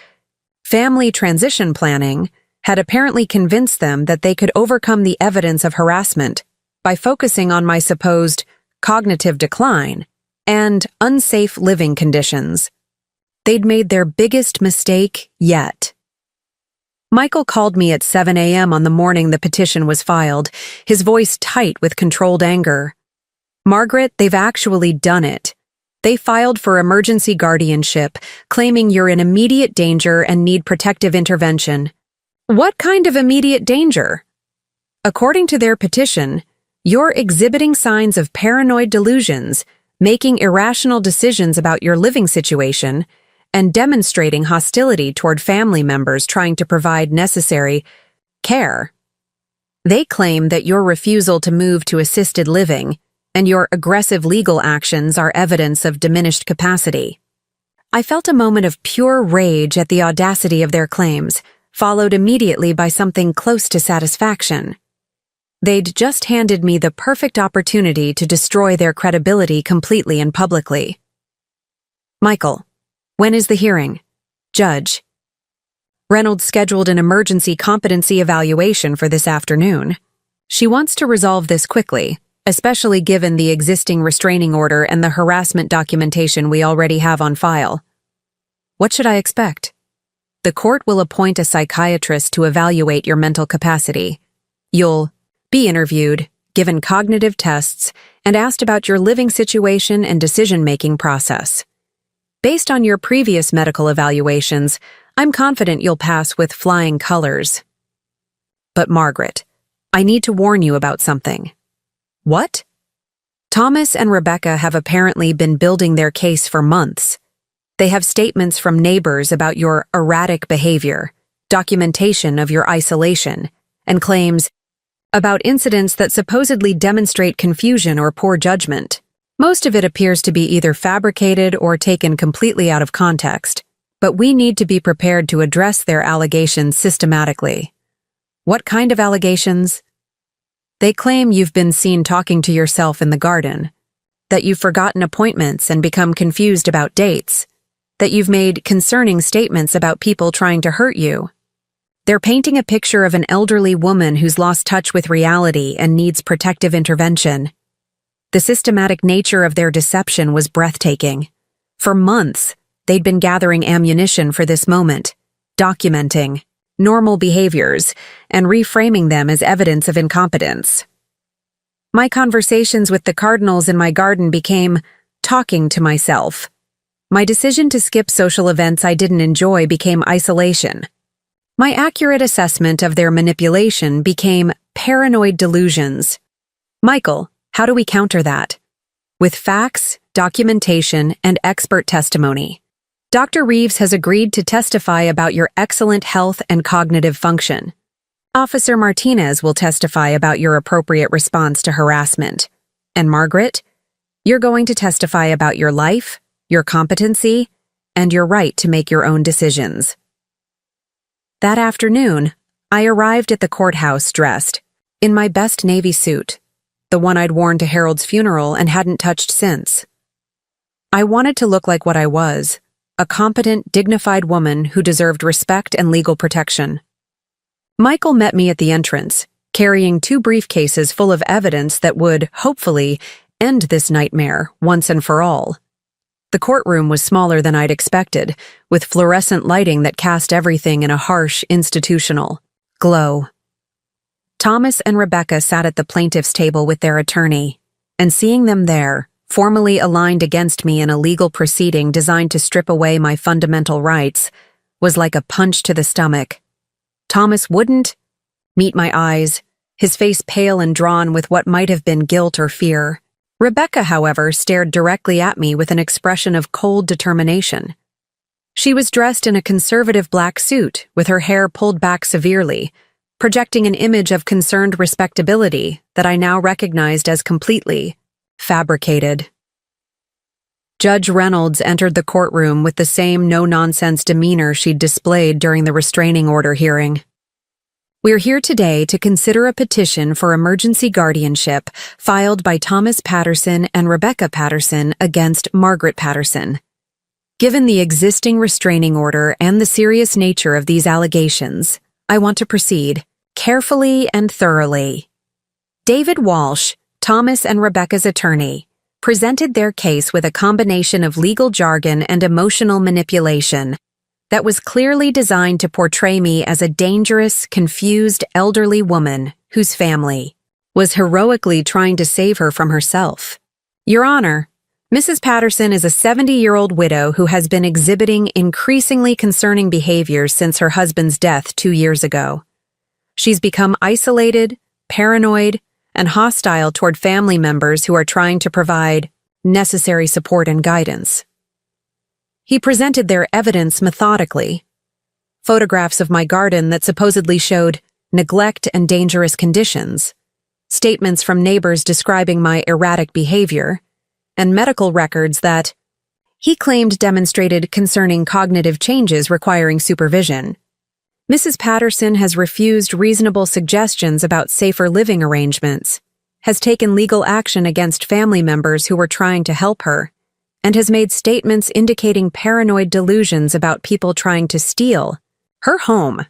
family transition planning, had apparently convinced them that they could overcome the evidence of harassment by focusing on my supposed cognitive decline and unsafe living conditions. They'd made their biggest mistake yet. Michael called me at 7 a.m. on the morning the petition was filed, his voice tight with controlled anger. "Margaret, they've actually done it. They filed for emergency guardianship, claiming you're in immediate danger and need protective intervention." "What kind of immediate danger?" "According to their petition, you're exhibiting signs of paranoid delusions, making irrational decisions about your living situation, and demonstrating hostility toward family members trying to provide necessary care. They claim that your refusal to move to assisted living and your aggressive legal actions are evidence of diminished capacity." I felt a moment of pure rage at the audacity of their claims, followed immediately by something close to satisfaction. They'd just handed me the perfect opportunity to destroy their credibility completely and publicly. "Michael, when is the hearing?" "Judge, Reynolds scheduled an emergency competency evaluation for this afternoon. She wants to resolve this quickly, especially given the existing restraining order and the harassment documentation we already have on file." "What should I expect?" "The court will appoint a psychiatrist to evaluate your mental capacity. You'll be interviewed, given cognitive tests, and asked about your living situation and decision-making process. Based on your previous medical evaluations, I'm confident you'll pass with flying colors. But Margaret, I need to warn you about something." "What?" "Thomas and Rebecca have apparently been building their case for months. They have statements from neighbors about your erratic behavior, documentation of your isolation, and claims about incidents that supposedly demonstrate confusion or poor judgment. Most of it appears to be either fabricated or taken completely out of context, but we need to be prepared to address their allegations systematically." "What kind of allegations?" They claim you've been seen talking to yourself in the garden, that you've forgotten appointments and become confused about dates, that you've made concerning statements about people trying to hurt you. They're painting a picture of an elderly woman who's lost touch with reality and needs protective intervention. The systematic nature of their deception was breathtaking. For months, they'd been gathering ammunition for this moment, documenting normal behaviors and reframing them as evidence of incompetence. My conversations with the cardinals in my garden became talking to myself. My decision to skip social events I didn't enjoy became isolation. My accurate assessment of their manipulation became paranoid delusions. Michael, how do we counter that? With facts, documentation, and expert testimony. Dr. Reeves has agreed to testify about your excellent health and cognitive function. Officer Martinez will testify about your appropriate response to harassment. And Margaret, you're going to testify about your life, your competency, and your right to make your own decisions. That afternoon, I arrived at the courthouse dressed in my best navy suit, the one I'd worn to Harold's funeral and hadn't touched since. I wanted to look like what I was, a competent, dignified woman who deserved respect and legal protection. Michael met me at the entrance, carrying 2 briefcases full of evidence that would, hopefully, end this nightmare once and for all. The courtroom was smaller than I'd expected, with fluorescent lighting that cast everything in a harsh, institutional glow. Thomas and Rebecca sat at the plaintiff's table with their attorney, and seeing them there, formally aligned against me in a legal proceeding designed to strip away my fundamental rights, was like a punch to the stomach. Thomas wouldn't meet my eyes, his face pale and drawn with what might have been guilt or fear. Rebecca, however, stared directly at me with an expression of cold determination. She was dressed in a conservative black suit, with her hair pulled back severely, projecting an image of concerned respectability that I now recognized as completely fabricated. Judge Reynolds entered the courtroom with the same no-nonsense demeanor she'd displayed during the restraining order hearing. We're here today to consider a petition for emergency guardianship filed by Thomas Patterson and Rebecca Patterson against Margaret Patterson. Given the existing restraining order and the serious nature of these allegations, I want to proceed carefully and thoroughly. David Walsh, Thomas and Rebecca's attorney, presented their case with a combination of legal jargon and emotional manipulation that was clearly designed to portray me as a dangerous, confused, elderly woman whose family was heroically trying to save her from herself. Your Honor, Mrs. Patterson is a 70-year-old widow who has been exhibiting increasingly concerning behaviors since her husband's death 2 years ago. She's become isolated, paranoid, and hostile toward family members who are trying to provide necessary support and guidance. He presented their evidence methodically. Photographs of my garden that supposedly showed neglect and dangerous conditions, statements from neighbors describing my erratic behavior, and medical records that he claimed demonstrated concerning cognitive changes requiring supervision. Mrs. Patterson has refused reasonable suggestions about safer living arrangements, has taken legal action against family members who were trying to help her, and has made statements indicating paranoid delusions about people trying to steal her home.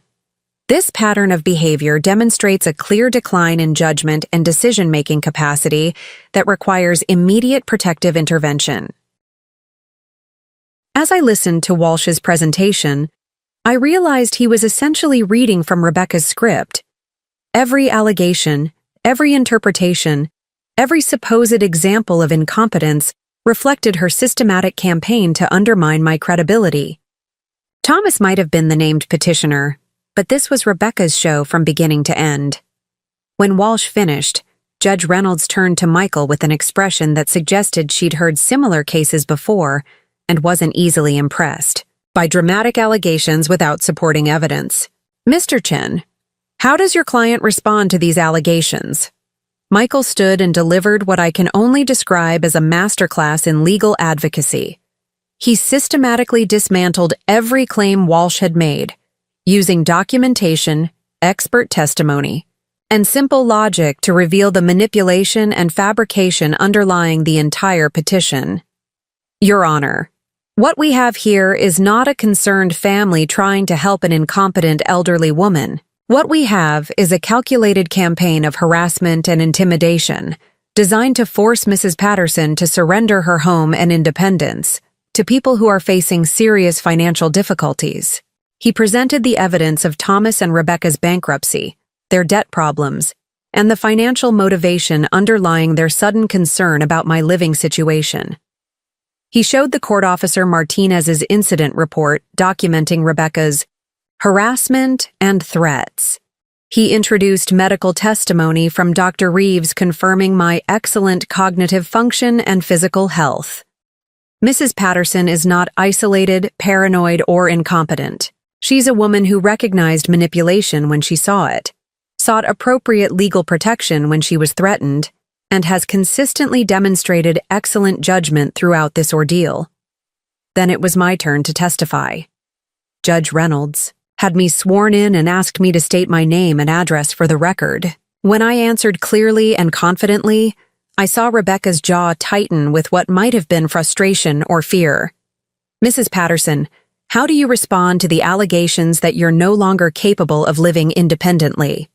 This pattern of behavior demonstrates a clear decline in judgment and decision-making capacity that requires immediate protective intervention. As I listened to Walsh's presentation, I realized he was essentially reading from Rebecca's script. Every allegation, every interpretation, every supposed example of incompetence reflected her systematic campaign to undermine my credibility. Thomas might have been the named petitioner, but this was Rebecca's show from beginning to end. When Walsh finished, Judge Reynolds turned to Michael with an expression that suggested she'd heard similar cases before and wasn't easily impressed by dramatic allegations without supporting evidence. Mr. Chen, how does your client respond to these allegations? Michael stood and delivered what I can only describe as a masterclass in legal advocacy. He systematically dismantled every claim Walsh had made, using documentation, expert testimony, and simple logic to reveal the manipulation and fabrication underlying the entire petition. Your Honor, what we have here is not a concerned family trying to help an incompetent elderly woman. What we have is a calculated campaign of harassment and intimidation, designed to force Mrs. Patterson to surrender her home and independence to people who are facing serious financial difficulties. He presented the evidence of Thomas and Rebecca's bankruptcy, their debt problems, and the financial motivation underlying their sudden concern about my living situation. He showed the court officer Martinez's incident report documenting Rebecca's harassment and threats. He introduced medical testimony from Dr. Reeves confirming my excellent cognitive function and physical health. Mrs. Patterson is not isolated, paranoid, or incompetent. She's a woman who recognized manipulation when she saw it, sought appropriate legal protection when she was threatened, and has consistently demonstrated excellent judgment throughout this ordeal. Then it was my turn to testify. Judge Reynolds had me sworn in and asked me to state my name and address for the record. When I answered clearly and confidently, I saw Rebecca's jaw tighten with what might have been frustration or fear. Mrs. Patterson, how do you respond to the allegations that you're no longer capable of living independently?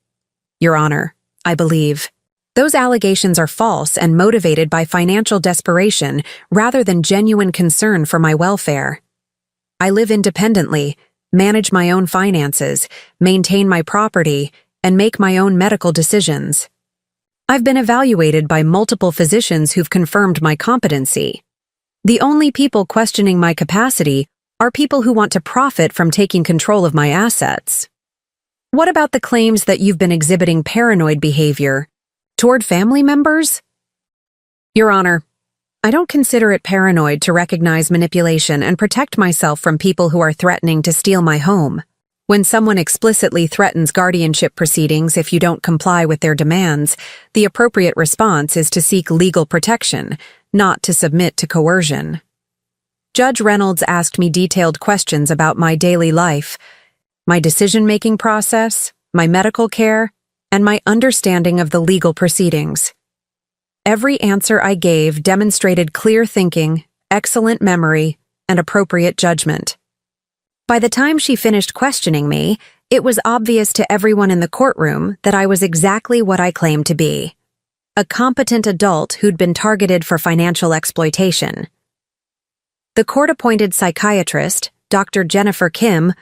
Your Honor, I believe those allegations are false and motivated by financial desperation rather than genuine concern for my welfare. I live independently, manage my own finances, maintain my property, and make my own medical decisions. I've been evaluated by multiple physicians who've confirmed my competency. The only people questioning my capacity are people who want to profit from taking control of my assets. What about the claims that you've been exhibiting paranoid behavior toward family members? Your Honor, I don't consider it paranoid to recognize manipulation and protect myself from people who are threatening to steal my home. When someone explicitly threatens guardianship proceedings if you don't comply with their demands, the appropriate response is to seek legal protection, not to submit to coercion. Judge Reynolds asked me detailed questions about my daily life, my decision-making process, my medical care, and my understanding of the legal proceedings. Every answer I gave demonstrated clear thinking, excellent memory, and appropriate judgment. By the time she finished questioning me, it was obvious to everyone in the courtroom that I was exactly what I claimed to be: a competent adult who'd been targeted for financial exploitation. The court-appointed psychiatrist, Dr. Jennifer Kim,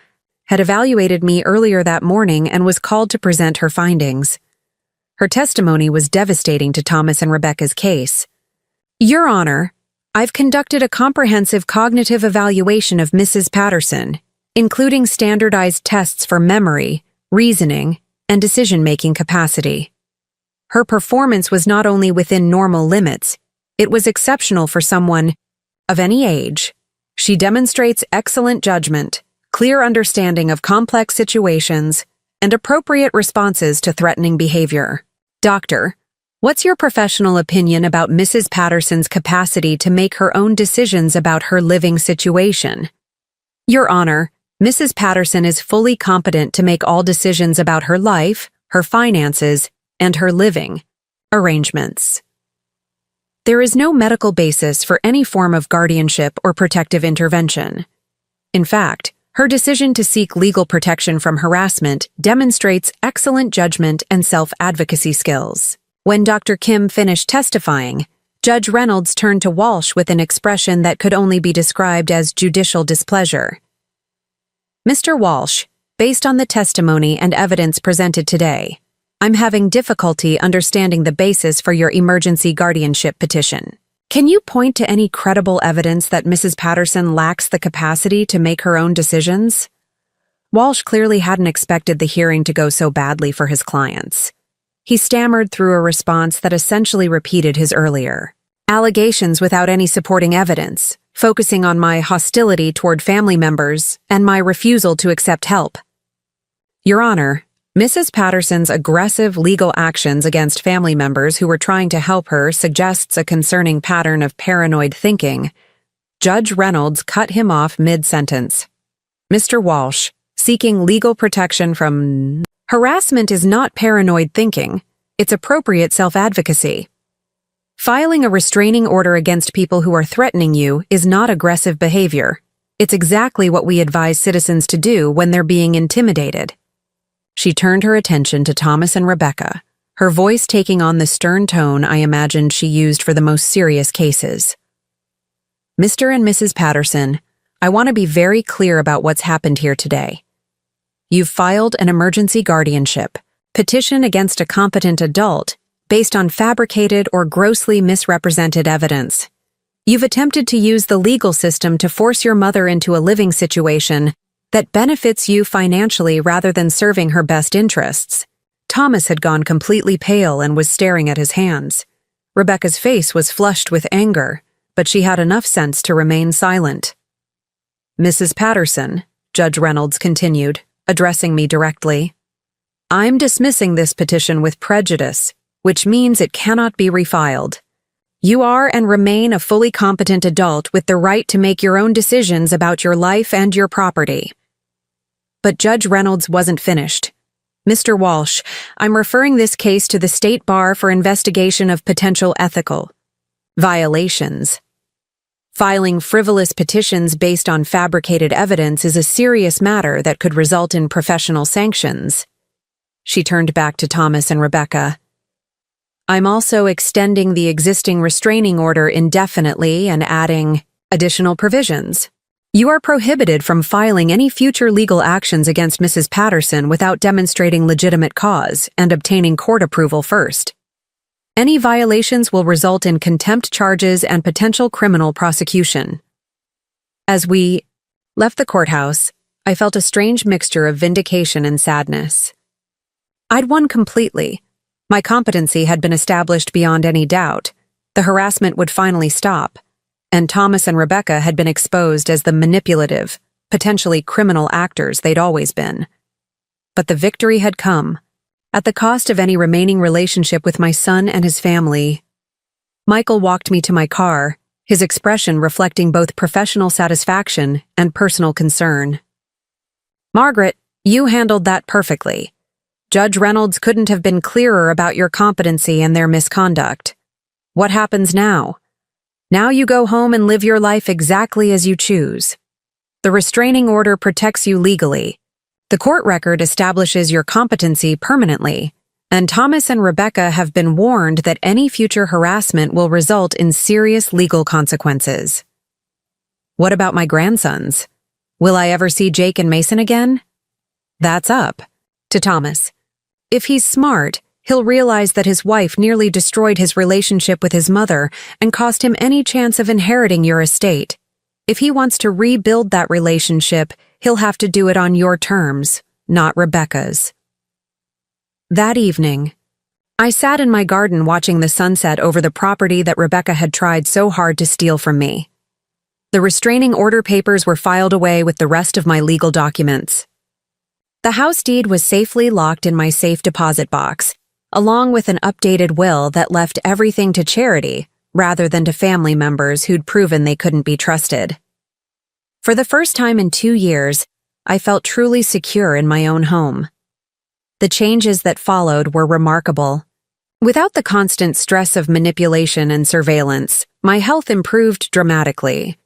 had evaluated me earlier that morning and was called to present her findings. Her testimony was devastating to Thomas and Rebecca's case. Your Honor, I've conducted a comprehensive cognitive evaluation of Mrs. Patterson, including standardized tests for memory, reasoning, and decision-making capacity. Her performance was not only within normal limits, it was exceptional for someone of any age. She demonstrates excellent judgment, clear understanding of complex situations, and appropriate responses to threatening behavior. Doctor, what's your professional opinion about Mrs. Patterson's capacity to make her own decisions about her living situation? Your Honor, Mrs. Patterson is fully competent to make all decisions about her life, her finances, and her living arrangements. There is no medical basis for any form of guardianship or protective intervention. In fact, her decision to seek legal protection from harassment demonstrates excellent judgment and self-advocacy skills. When Dr. Kim finished testifying, Judge Reynolds turned to Walsh with an expression that could only be described as judicial displeasure. Mr. Walsh, based on the testimony and evidence presented today, I'm having difficulty understanding the basis for your emergency guardianship petition. Can you point to any credible evidence that Mrs. Patterson lacks the capacity to make her own decisions? Walsh clearly hadn't expected the hearing to go so badly for his clients. He stammered through a response that essentially repeated his earlier allegations without any supporting evidence, focusing on my hostility toward family members and my refusal to accept help. Your Honor, Mrs. Patterson's aggressive legal actions against family members who were trying to help her suggests a concerning pattern of paranoid thinking. Judge Reynolds cut him off mid-sentence. Mr. Walsh, seeking legal protection from Harassment is not paranoid thinking. It's appropriate self-advocacy. Filing a restraining order against people who are threatening you is not aggressive behavior. It's exactly what we advise citizens to do when they're being intimidated. She turned her attention to Thomas and Rebecca, her voice taking on the stern tone I imagined she used for the most serious cases. Mr. and Mrs. Patterson, I want to be very clear about what's happened here today. You've filed an emergency guardianship petition against a competent adult based on fabricated or grossly misrepresented evidence. You've attempted to use the legal system to force your mother into a living situation that benefits you financially rather than serving her best interests. Thomas had gone completely pale and was staring at his hands. Rebecca's face was flushed with anger, but she had enough sense to remain silent. Mrs. Patterson, Judge Reynolds continued, addressing me directly, I'm dismissing this petition with prejudice, which means it cannot be refiled. You are and remain a fully competent adult with the right to make your own decisions about your life and your property. But Judge Reynolds wasn't finished. Mr. Walsh, I'm referring this case to the State Bar for investigation of potential ethical violations. Filing frivolous petitions based on fabricated evidence is a serious matter that could result in professional sanctions. She turned back to Thomas and Rebecca. I'm also extending the existing restraining order indefinitely and adding additional provisions. You are prohibited from filing any future legal actions against Mrs. Patterson without demonstrating legitimate cause and obtaining court approval first. Any violations will result in contempt charges and potential criminal prosecution. As we left the courthouse, I felt a strange mixture of vindication and sadness. I'd won completely. My competency had been established beyond any doubt. The harassment would finally stop, and Thomas and Rebecca had been exposed as the manipulative, potentially criminal actors they'd always been. But the victory had come, at the cost of any remaining relationship with my son and his family. Michael walked me to my car, his expression reflecting both professional satisfaction and personal concern. Margaret, you handled that perfectly. Judge Reynolds couldn't have been clearer about your competency and their misconduct. What happens now? Now you go home and live your life exactly as you choose. The restraining order protects you legally. The court record establishes your competency permanently, and Thomas and Rebecca have been warned that any future harassment will result in serious legal consequences. What about my grandsons? Will I ever see Jake and Mason again? That's up to Thomas. If he's smart, he'll realize that his wife nearly destroyed his relationship with his mother and cost him any chance of inheriting your estate. If he wants to rebuild that relationship, he'll have to do it on your terms, not Rebecca's. That evening, I sat in my garden watching the sunset over the property that Rebecca had tried so hard to steal from me. The restraining order papers were filed away with the rest of my legal documents. The house deed was safely locked in my safe deposit box, along with an updated will that left everything to charity rather than to family members who'd proven they couldn't be trusted. For the first time in 2 years, I felt truly secure in my own home. The changes that followed were remarkable. Without the constant stress of manipulation and surveillance, my health improved dramatically.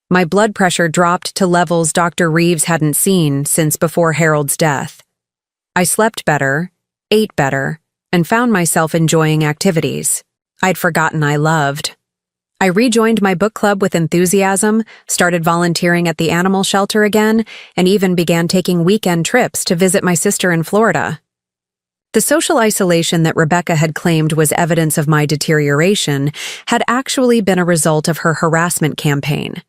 My blood pressure dropped to levels Dr. Reeves hadn't seen since before Harold's death. I slept better, ate better, and found myself enjoying activities I'd forgotten I loved. I rejoined my book club with enthusiasm, started volunteering at the animal shelter again, and even began taking weekend trips to visit my sister in Florida. The social isolation that Rebecca had claimed was evidence of my deterioration had actually been a result of her harassment campaign.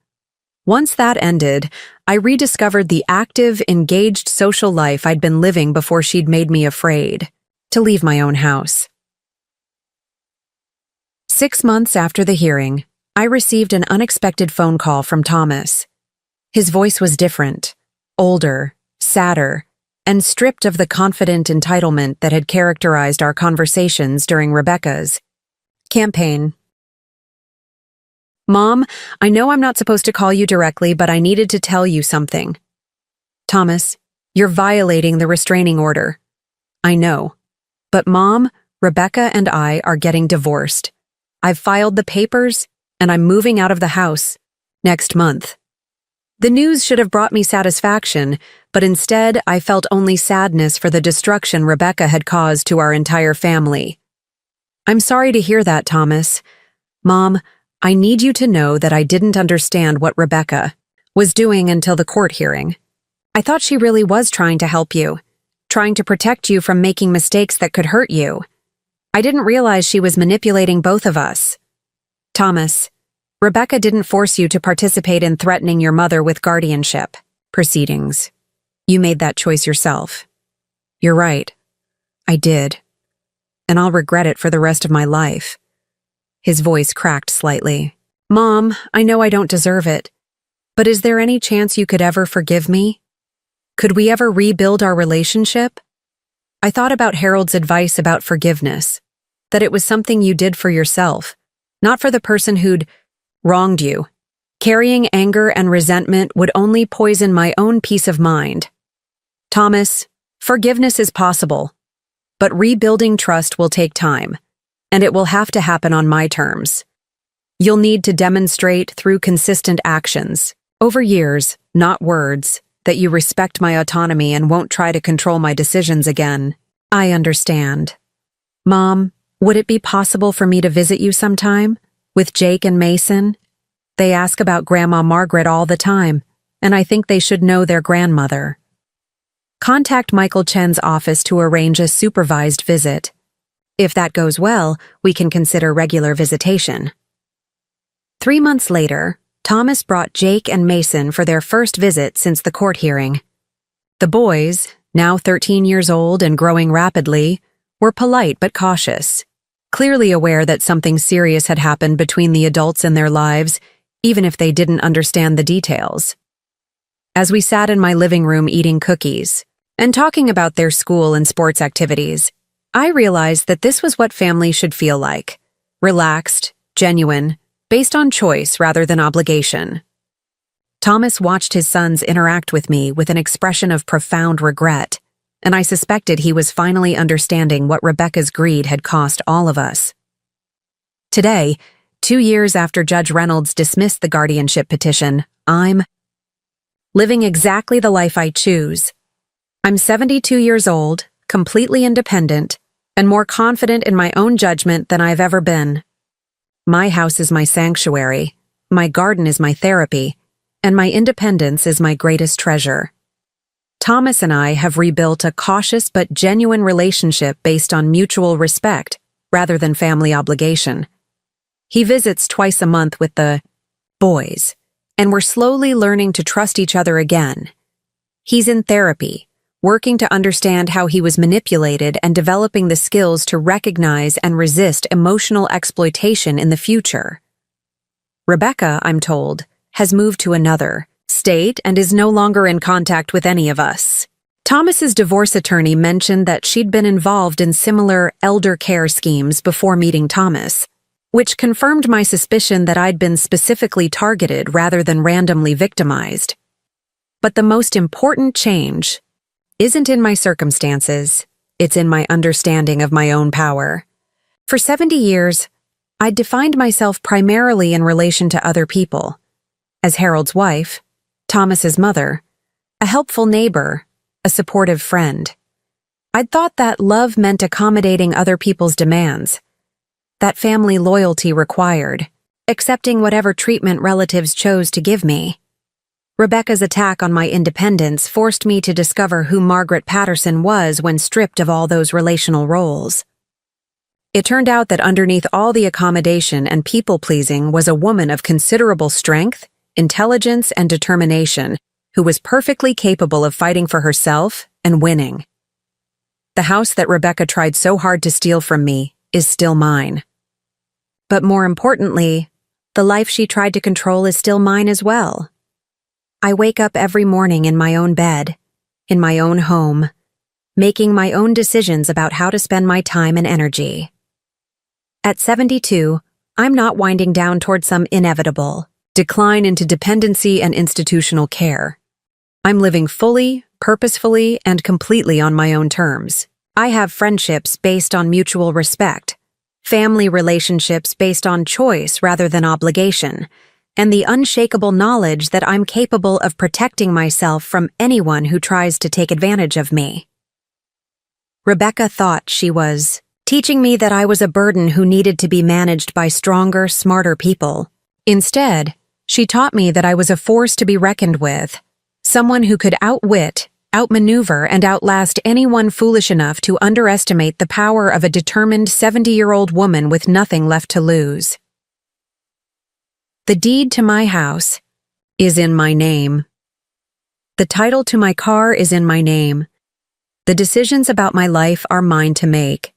Once that ended, I rediscovered the active, engaged social life I'd been living before she'd made me afraid to leave my own house. 6 months after the hearing, I received an unexpected phone call from Thomas. His voice was different, older, sadder, and stripped of the confident entitlement that had characterized our conversations during Rebecca's campaign. Mom, I know I'm not supposed to call you directly, but I needed to tell you something. Thomas, you're violating the restraining order. I know. But Mom, Rebecca and I are getting divorced. I've filed the papers, and I'm moving out of the house next month. The news should have brought me satisfaction, but instead I felt only sadness for the destruction Rebecca had caused to our entire family. I'm sorry to hear that, Thomas. Mom, I need you to know that I didn't understand what Rebecca was doing until the court hearing. I thought she really was trying to help you, trying to protect you from making mistakes that could hurt you. I didn't realize she was manipulating both of us. Thomas, Rebecca didn't force you to participate in threatening your mother with guardianship proceedings. You made that choice yourself. You're right. I did. And I'll regret it for the rest of my life. His voice cracked slightly. Mom, I know I don't deserve it, but is there any chance you could ever forgive me? Could we ever rebuild our relationship? I thought about Harold's advice about forgiveness, that it was something you did for yourself, not for the person who'd wronged you. Carrying anger and resentment would only poison my own peace of mind. Thomas, forgiveness is possible, but rebuilding trust will take time, and it will have to happen on my terms. You'll need to demonstrate through consistent actions, over years, not words, that you respect my autonomy and won't try to control my decisions again. I understand. Mom, would it be possible for me to visit you sometime? With Jake and Mason? They ask about Grandma Margaret all the time, and I think they should know their grandmother. Contact Michael Chen's office to arrange a supervised visit. If that goes well, we can consider regular visitation. 3 months later, Thomas brought Jake and Mason for their first visit since the court hearing. The boys, now 13 years old and growing rapidly, were polite but cautious, clearly aware that something serious had happened between the adults in their lives, even if they didn't understand the details. As we sat in my living room eating cookies and talking about their school and sports activities, I realized that this was what family should feel like: relaxed, genuine, based on choice rather than obligation. Thomas watched his sons interact with me with an expression of profound regret, and I suspected he was finally understanding what Rebecca's greed had cost all of us. Today, 2 years after Judge Reynolds dismissed the guardianship petition, I'm living exactly the life I choose. I'm 72 years old, completely independent, and more confident in my own judgment than I've ever been. My house is my sanctuary, my garden is my therapy, and my independence is my greatest treasure. Thomas and I have rebuilt a cautious but genuine relationship based on mutual respect rather than family obligation. He visits twice a month with the boys, and we're slowly learning to trust each other again. He's in therapy, working to understand how he was manipulated and developing the skills to recognize and resist emotional exploitation in the future. Rebecca, I'm told, has moved to another state and is no longer in contact with any of us. Thomas's divorce attorney mentioned that she'd been involved in similar elder care schemes before meeting Thomas, which confirmed my suspicion that I'd been specifically targeted rather than randomly victimized. But the most important change isn't in my circumstances, it's in my understanding of my own power. For 70 years, I'd defined myself primarily in relation to other people, as Harold's wife, Thomas's mother, a helpful neighbor, a supportive friend. I'd thought that love meant accommodating other people's demands, that family loyalty required, accepting whatever treatment relatives chose to give me. Rebecca's attack on my independence forced me to discover who Margaret Patterson was when stripped of all those relational roles. It turned out that underneath all the accommodation and people-pleasing was a woman of considerable strength, intelligence, and determination who was perfectly capable of fighting for herself and winning. The house that Rebecca tried so hard to steal from me is still mine. But more importantly, the life she tried to control is still mine as well. I wake up every morning in my own bed, in my own home, making my own decisions about how to spend my time and energy. At 72, I'm not winding down toward some inevitable decline into dependency and institutional care. I'm living fully, purposefully, and completely on my own terms. I have friendships based on mutual respect, family relationships based on choice rather than obligation, and the unshakable knowledge that I'm capable of protecting myself from anyone who tries to take advantage of me. Rebecca thought she was teaching me that I was a burden who needed to be managed by stronger, smarter people. Instead, she taught me that I was a force to be reckoned with, someone who could outwit, outmaneuver, and outlast anyone foolish enough to underestimate the power of a determined 70-year-old woman with nothing left to lose. The deed to my house is in my name. The title to my car is in my name. The decisions about my life are mine to make.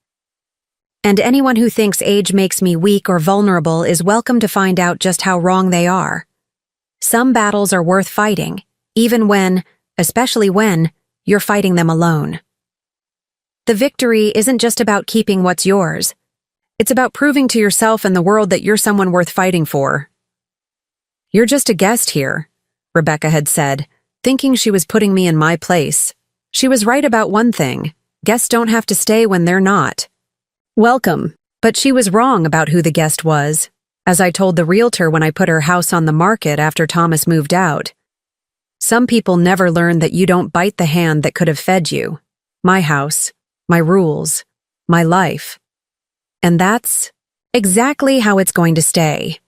And anyone who thinks age makes me weak or vulnerable is welcome to find out just how wrong they are. Some battles are worth fighting, even when, especially when, you're fighting them alone. The victory isn't just about keeping what's yours. It's about proving to yourself and the world that you're someone worth fighting for. "You're just a guest here," Rebecca had said, thinking she was putting me in my place. She was right about one thing: guests don't have to stay when they're not welcome. But she was wrong about who the guest was, as I told the realtor when I put her house on the market after Thomas moved out. Some people never learn that you don't bite the hand that could have fed you. My house, my rules, my life. And that's exactly how it's going to stay.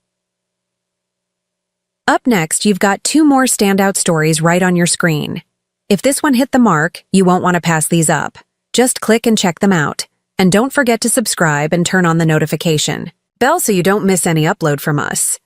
Up next, you've got 2 more standout stories right on your screen. If this one hit the mark, you won't want to pass these up. Just click and check them out. And don't forget to subscribe and turn on the notification bell so you don't miss any upload from us.